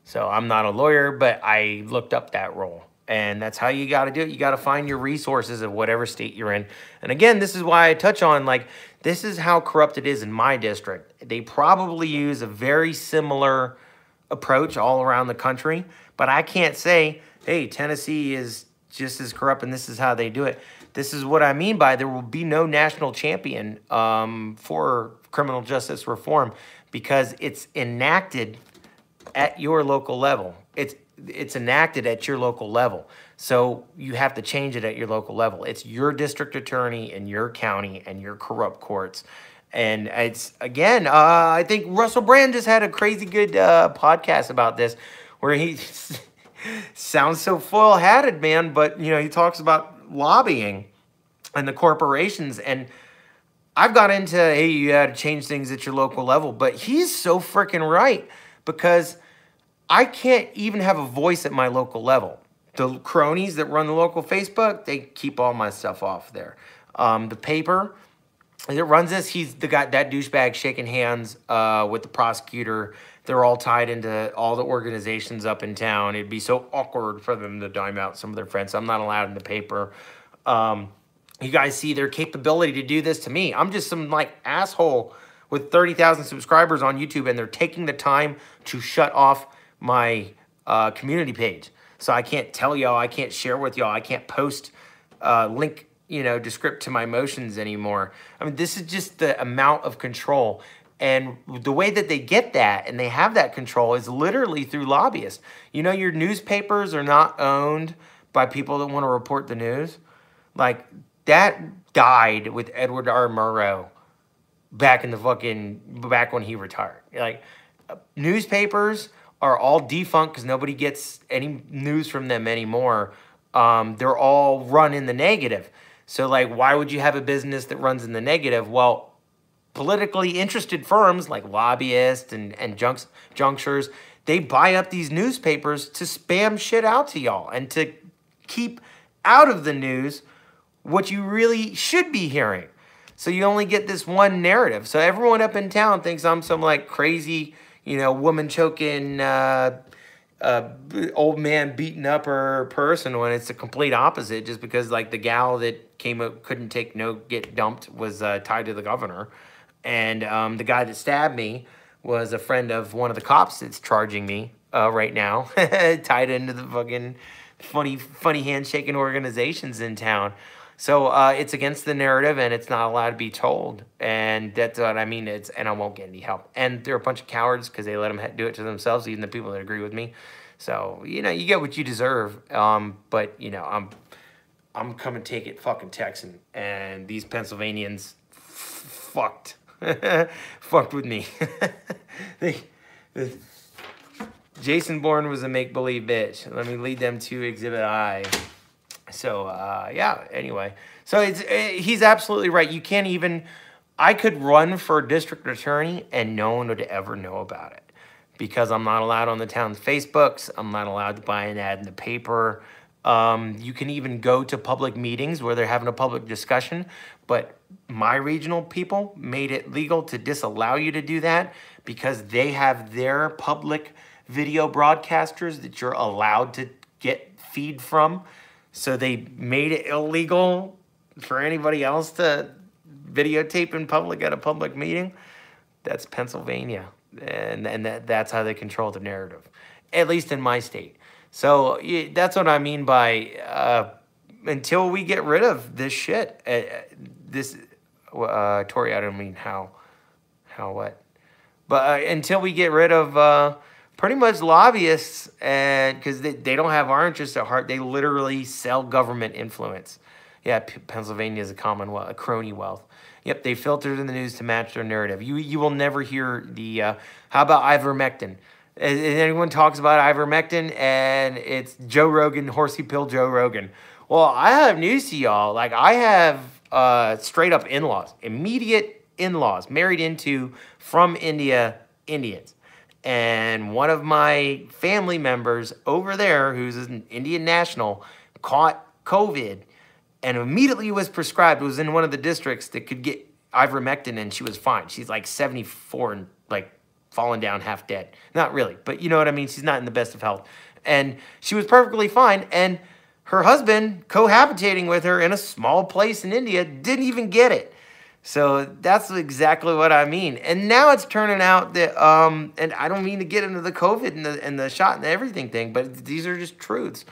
So I'm not a lawyer, but I looked up that rule. And that's how you got to do it. You got to find your resources of whatever state you're in. And again, this is why I touch on, this is how corrupt it is in my district. They probably use a very similar approach all around the country. But I can't say, hey, Tennessee is just as corrupt and this is how they do it. This is what I mean by there will be no national champion for criminal justice reform because it's enacted at your local level. It's enacted at your local level. So you have to change it at your local level. It's your district attorney and your county and your corrupt courts. And it's, again, I think Russell Brand just had a crazy good podcast about this where he sounds so full-hatted, man. But, he talks about lobbying and the corporations. And I've got into, hey, you got to change things at your local level. But he's so freaking right because I can't even have a voice at my local level. The cronies that run the local Facebook, they keep all my stuff off there. The paper, that runs this. He's the guy, that douchebag shaking hands with the prosecutor. They're all tied into all the organizations up in town. It'd be so awkward for them to dime out some of their friends. I'm not allowed in the paper. You guys see their capability to do this to me. I'm just some like asshole with 30,000 subscribers on YouTube, and they're taking the time to shut off my community page. So I can't tell y'all, I can't share with y'all, I can't post link, descript to my motions anymore. I mean, this is just the amount of control. And the way that they get that and they have that control is literally through lobbyists. Your newspapers are not owned by people that want to report the news. Like, that died with Edward R. Murrow back when he retired. Like, newspapers are all defunct because nobody gets any news from them anymore. They're all run in the negative. So, like, why would you have a business that runs in the negative? Well, politically interested firms like lobbyists and junctures, they buy up these newspapers to spam shit out to y'all and to keep out of the news what you really should be hearing. So you only get this one narrative. So everyone up in town thinks I'm some like crazy, woman choking, old man beating up her person, when it's the complete opposite. Just because like the gal that came up couldn't take no get dumped was tied to the governor. And the guy that stabbed me was a friend of one of the cops that's charging me right now, tied into the fucking funny handshaking organizations in town. So it's against the narrative, and it's not allowed to be told. And that's what I mean. And I won't get any help. And they're a bunch of cowards because they let them do it to themselves, even the people that agree with me. So, you get what you deserve. But, I'm coming to take it fucking Texan. And these Pennsylvanians fucked. Fucked with me. Jason Bourne was a make-believe bitch. Let me lead them to Exhibit I. So, yeah, anyway. So he's absolutely right. You can't even... I could run for district attorney and no one would ever know about it. Because I'm not allowed on the town's Facebooks. I'm not allowed to buy an ad in the paper. You can even go to public meetings where they're having a public discussion. But my regional people made it legal to disallow you to do that because they have their public video broadcasters that you're allowed to get feed from. So they made it illegal for anybody else to videotape in public at a public meeting. That's Pennsylvania. And that's how they control the narrative, at least in my state. So that's what I mean by until we get rid of this shit. Tori, I don't mean how what. But until we get rid of pretty much lobbyists, and because they don't have our interests at heart, they literally sell government influence. Yeah, Pennsylvania is a commonwealth, a crony wealth. Yep, they filtered in the news to match their narrative. You will never hear the, how about ivermectin? Anyone talks about ivermectin, and it's Joe Rogan, horsey pill Joe Rogan. Well, I have news to y'all. Like, I have straight up in-laws, immediate in-laws, married into, from India, Indians. And one of my family members over there, who's an Indian national, caught COVID and immediately was prescribed, was in one of the districts that could get ivermectin, and she was fine. She's like 74 and like fallen down half dead. Not really, but you know what I mean? She's not in the best of health. And she was perfectly fine. And her husband, cohabitating with her in a small place in India, didn't even get it. So that's exactly what I mean. And now it's turning out that, and I don't mean to get into the COVID and the shot and everything thing, but these are just truths.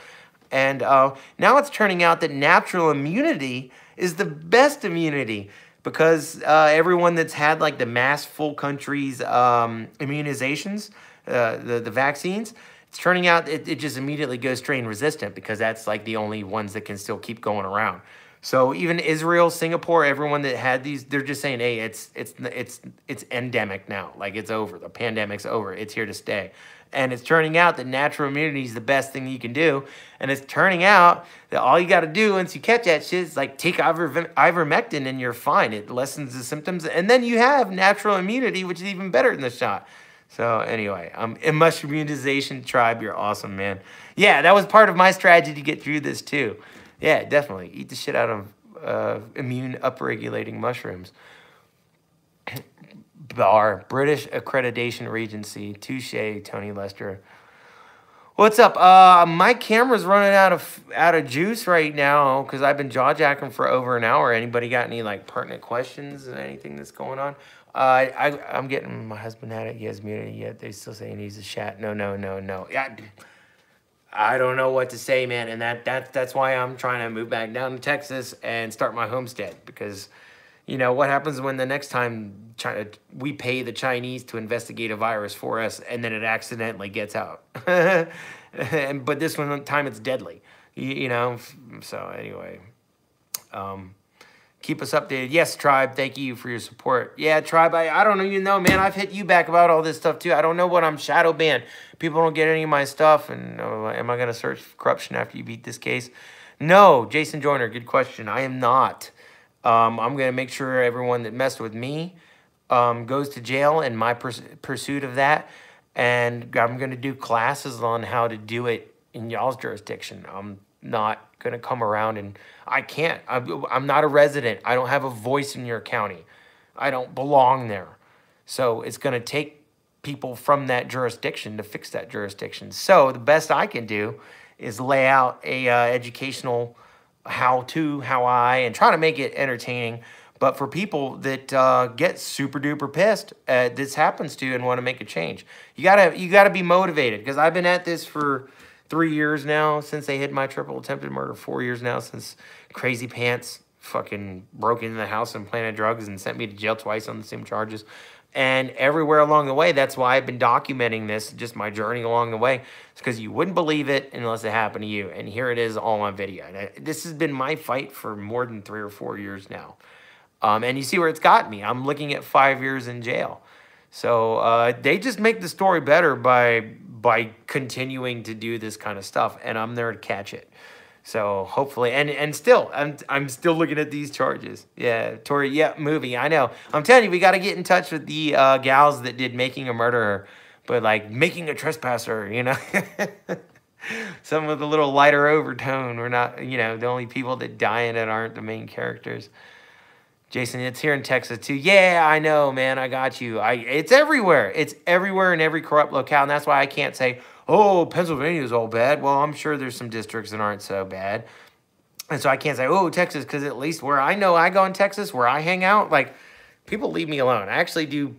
And now it's turning out that natural immunity is the best immunity because everyone that's had like the mass full countries immunizations, the vaccines, it's turning out it just immediately goes strain resistant because that's like the only ones that can still keep going around. So even Israel, Singapore, everyone that had these, they're just saying, hey, it's endemic now. Like it's over. The pandemic's over. It's here to stay. And it's turning out that natural immunity is the best thing you can do. And it's turning out that all you got to do once you catch that shit is like take ivermectin and you're fine. It lessens the symptoms. And then you have natural immunity, which is even better than the shot. So anyway, in Mushroom Immunization Tribe, you're awesome, man. Yeah, that was part of my strategy to get through this too. Yeah, definitely. Eat the shit out of immune upregulating mushrooms. Bar, British Accreditation Regency. Touche, Tony Lester. What's up? My camera's running out of juice right now because I've been jaw jacking for over an hour. Anybody got any like pertinent questions or anything that's going on? I'm getting my husband at it. He has muted yet. They still saying he's a chat. No. Yeah, I don't know what to say, man. And that's why I'm trying to move back down to Texas and start my homestead, because you know what happens when the next time we pay the Chinese to investigate a virus for us and then it accidentally gets out. But this one time it's deadly, you know. So anyway, keep us updated. Yes, Tribe, thank you for your support. Yeah, Tribe, I don't know, you know, man, I've hit you back about all this stuff too. I don't know what I'm shadow banned. People don't get any of my stuff, and am I going to search for corruption after you beat this case? No, Jason Joyner, good question. I am not. I'm going to make sure everyone that messed with me goes to jail in my pursuit of that. And I'm going to do classes on how to do it in y'all's jurisdiction. I'm not going to come around and I can't. I'm not a resident. I don't have a voice in your county. I don't belong there. So it's going to take people from that jurisdiction to fix that jurisdiction. So the best I can do is lay out a educational how I, and try to make it entertaining. But for people that get super duper pissed, this happens to and want to make a change, you gotta be motivated. Because I've been at this for 3 years now since they hit my triple attempted murder. 4 years now since Crazy Pants fucking broke into the house and planted drugs and sent me to jail twice on the same charges. And everywhere along the way, that's why I've been documenting this, just my journey along the way. It's because you wouldn't believe it unless it happened to you. And here it is all on video. And this has been my fight for more than 3 or 4 years now. And you see where it's gotten me. I'm looking at 5 years in jail. So they just make the story better by continuing to do this kind of stuff. And I'm there to catch it. So hopefully, and still, I'm still looking at these charges. Yeah, Tori, yeah, movie, I know. I'm telling you, we got to get in touch with the gals that did Making a Murderer, but like Making a Trespasser, you know. Some with a little lighter overtone. We're not, you know, the only people that die in it aren't the main characters. Jason, it's here in Texas too. Yeah, I know, man. I got you. It's everywhere. It's everywhere in every corrupt locale, and that's why I can't say, oh, Pennsylvania's all bad. Well, I'm sure there's some districts that aren't so bad. And so I can't say, oh, Texas, because at least where I know I go in Texas, where I hang out, like, people leave me alone. I actually do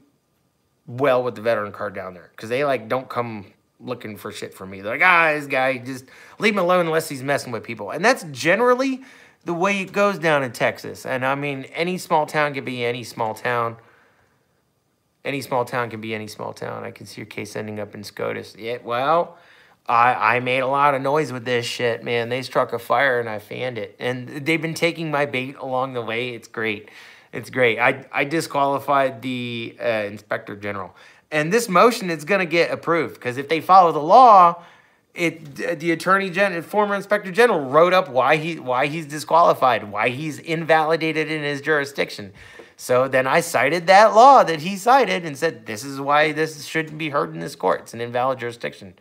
well with the veteran card down there because they, like, don't come looking for shit from me. They're like, this guy, just leave him alone unless he's messing with people. And that's generally the way it goes down in Texas. And, I mean, any small town can be any small town. Any small town can be any small town. I can see your case ending up in SCOTUS. Yeah, well, I made a lot of noise with this shit, man. They struck a fire and I fanned it. And they've been taking my bait along the way. It's great. It's great. I disqualified the Inspector General. And this motion is going to get approved because if they follow the law, the Attorney General, former Inspector General, wrote up why he's disqualified, why he's invalidated in his jurisdiction. So then I cited that law that he cited and said, this is why this shouldn't be heard in this court. It's an invalid jurisdiction.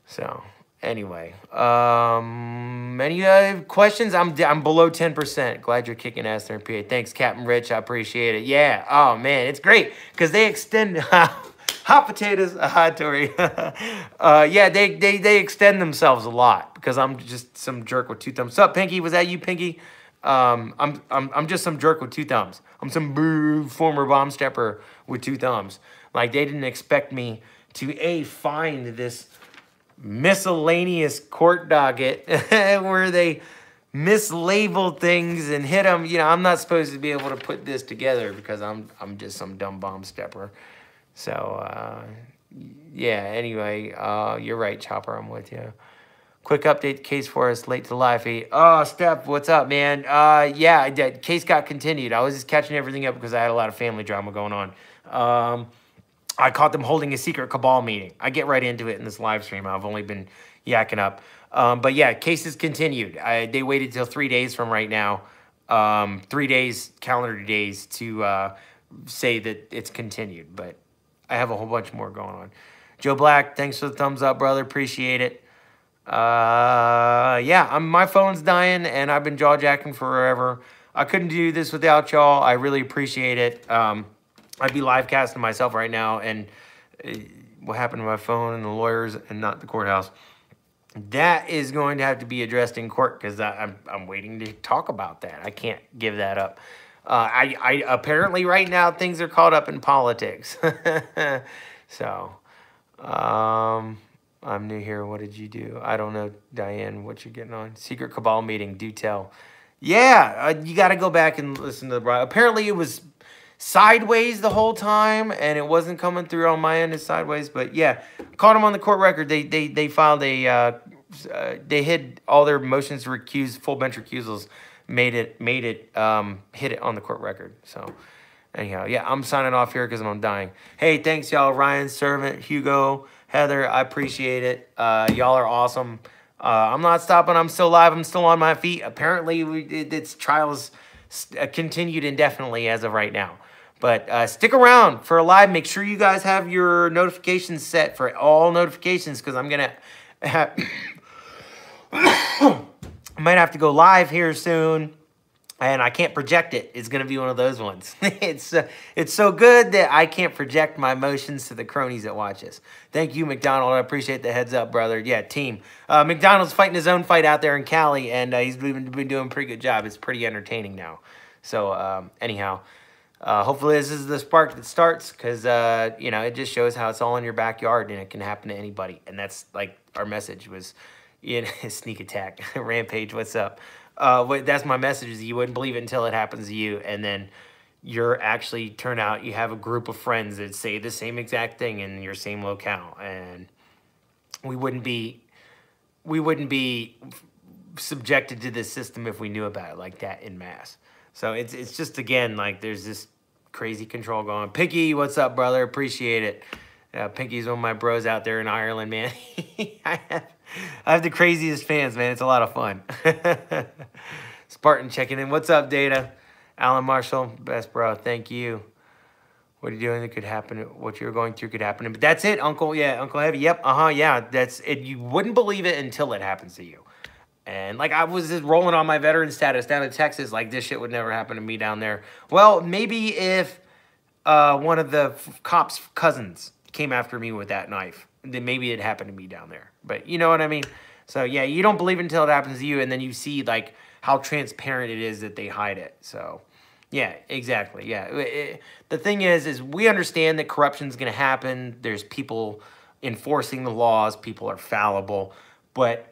So anyway, any questions? I'm below 10%. Glad you're kicking ass there in PA. Thanks, Captain Rich. I appreciate it. Yeah. Oh, man, it's great because they extend hot potatoes. Tori. Yeah, they extend themselves a lot because I'm just some jerk with two thumbs. What's up, Pinky? Was that you, Pinky? I'm just some jerk with two thumbs. I'm some former bomb stepper with two thumbs. Like, they didn't expect me to find this miscellaneous court docket where they mislabeled things and hit them. You know, I'm not supposed to be able to put this together because I'm just some dumb bomb stepper. So, yeah, anyway, you're right, Chopper, I'm with you. Quick update case for us, late to live feed. Oh, Steph, what's up, man? Yeah, the case got continued. I was just catching everything up because I had a lot of family drama going on. I caught them holding a secret cabal meeting. I get right into it in this live stream. I've only been yakking up. But yeah, cases continued. They waited till 3 days from right now, 3 days, calendar days, to say that it's continued. But I have a whole bunch more going on. Joe Black, thanks for the thumbs up, brother. Appreciate it. Yeah, my phone's dying and I've been jaw jacking forever. I couldn't do this without y'all. I really appreciate it. I'd be live casting myself right now, and what happened to my phone and the lawyers and not the courthouse. That is going to have to be addressed in court because I'm waiting to talk about that. I can't give that up. I apparently right now things are caught up in politics. So, I'm new here. What did you do? I don't know, Diane, what you're getting on. Secret cabal meeting. Do tell. Yeah, you got to go back and listen to the. Apparently it was sideways the whole time, and it wasn't coming through on my end as sideways. But yeah, caught them on the court record. They filed a they hid all their motions to recuse, full bench recusals, made it hit it on the court record. So anyhow, yeah, I'm signing off here because I'm dying. Hey, thanks y'all, Ryan, Servant, Hugo, Heather, I appreciate it. Y'all are awesome. I'm not stopping. I'm still live. I'm still on my feet. Apparently, its trials continued indefinitely as of right now. But stick around for a live. Make sure you guys have your notifications set for all notifications because I'm going to I might have to go live here soon. And I can't project it. It's going to be one of those ones. It's so good that I can't project my emotions to the cronies that watch us. Thank you, McDonald. I appreciate the heads up, brother. Yeah, team. McDonald's fighting his own fight out there in Cali, and he's been doing a pretty good job. It's pretty entertaining now. So, anyhow, hopefully this is the spark that starts because, you know, it just shows how it's all in your backyard and it can happen to anybody. And that's like our message was, you know, sneak attack. Rampage, what's up? That's my message is you wouldn't believe it until it happens to you. And then you're actually turn out you have a group of friends that say the same exact thing in your same locale. And we wouldn't be subjected to this system if we knew about it like that in mass. So it's just, again, like there's this crazy control going. Pinky, what's up, brother? Appreciate it. Pinky's one of my bros out there in Ireland, man. I have the craziest fans, man. It's a lot of fun. Spartan checking in. What's up, Data? Alan Marshall, best bro. Thank you. What are you doing that could happen? What you're going through could happen. But that's it, Uncle. Yeah, Uncle Heavy. Yep. Yeah. That's it. You wouldn't believe it until it happens to you. And like I was just rolling on my veteran status down in Texas, like this shit would never happen to me down there. Well, maybe if one of the cops' cousins came after me with that knife, then maybe it happened to me down there. But you know what I mean? So yeah, you don't believe it until it happens to you, and then you see like how transparent it is that they hide it. So yeah, exactly. Yeah, the thing is we understand that corruption is going to happen. There's people enforcing the laws. People are fallible, but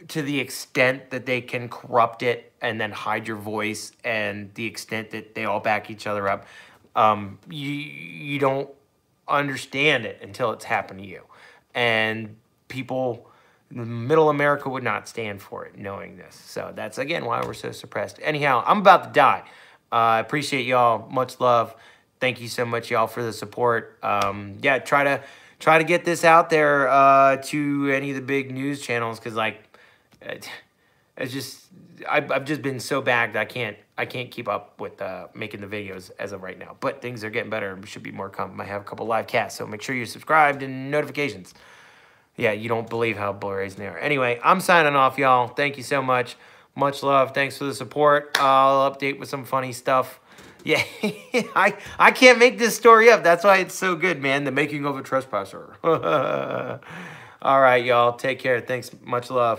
to the extent that they can corrupt it and then hide your voice, and the extent that they all back each other up, you don't understand it until it's happened to you. And people, middle America would not stand for it knowing this. So that's, again, why we're so suppressed. Anyhow, I'm about to die. I appreciate y'all. Much love. Thank you so much, y'all, for the support. Yeah, try to get this out there to any of the big news channels because, like, it's just I've just been so bagged I can't keep up with making the videos as of right now. But things are getting better. Should be more coming. I have a couple live casts, so make sure you're subscribed and notifications. Yeah, you don't believe how blurry they are. Anyway, I'm signing off, y'all. Thank you so much. Much love. Thanks for the support. I'll update with some funny stuff. Yeah, I can't make this story up. That's why it's so good, man. The making of a trespasser. All right, y'all. Take care. Thanks. Much love.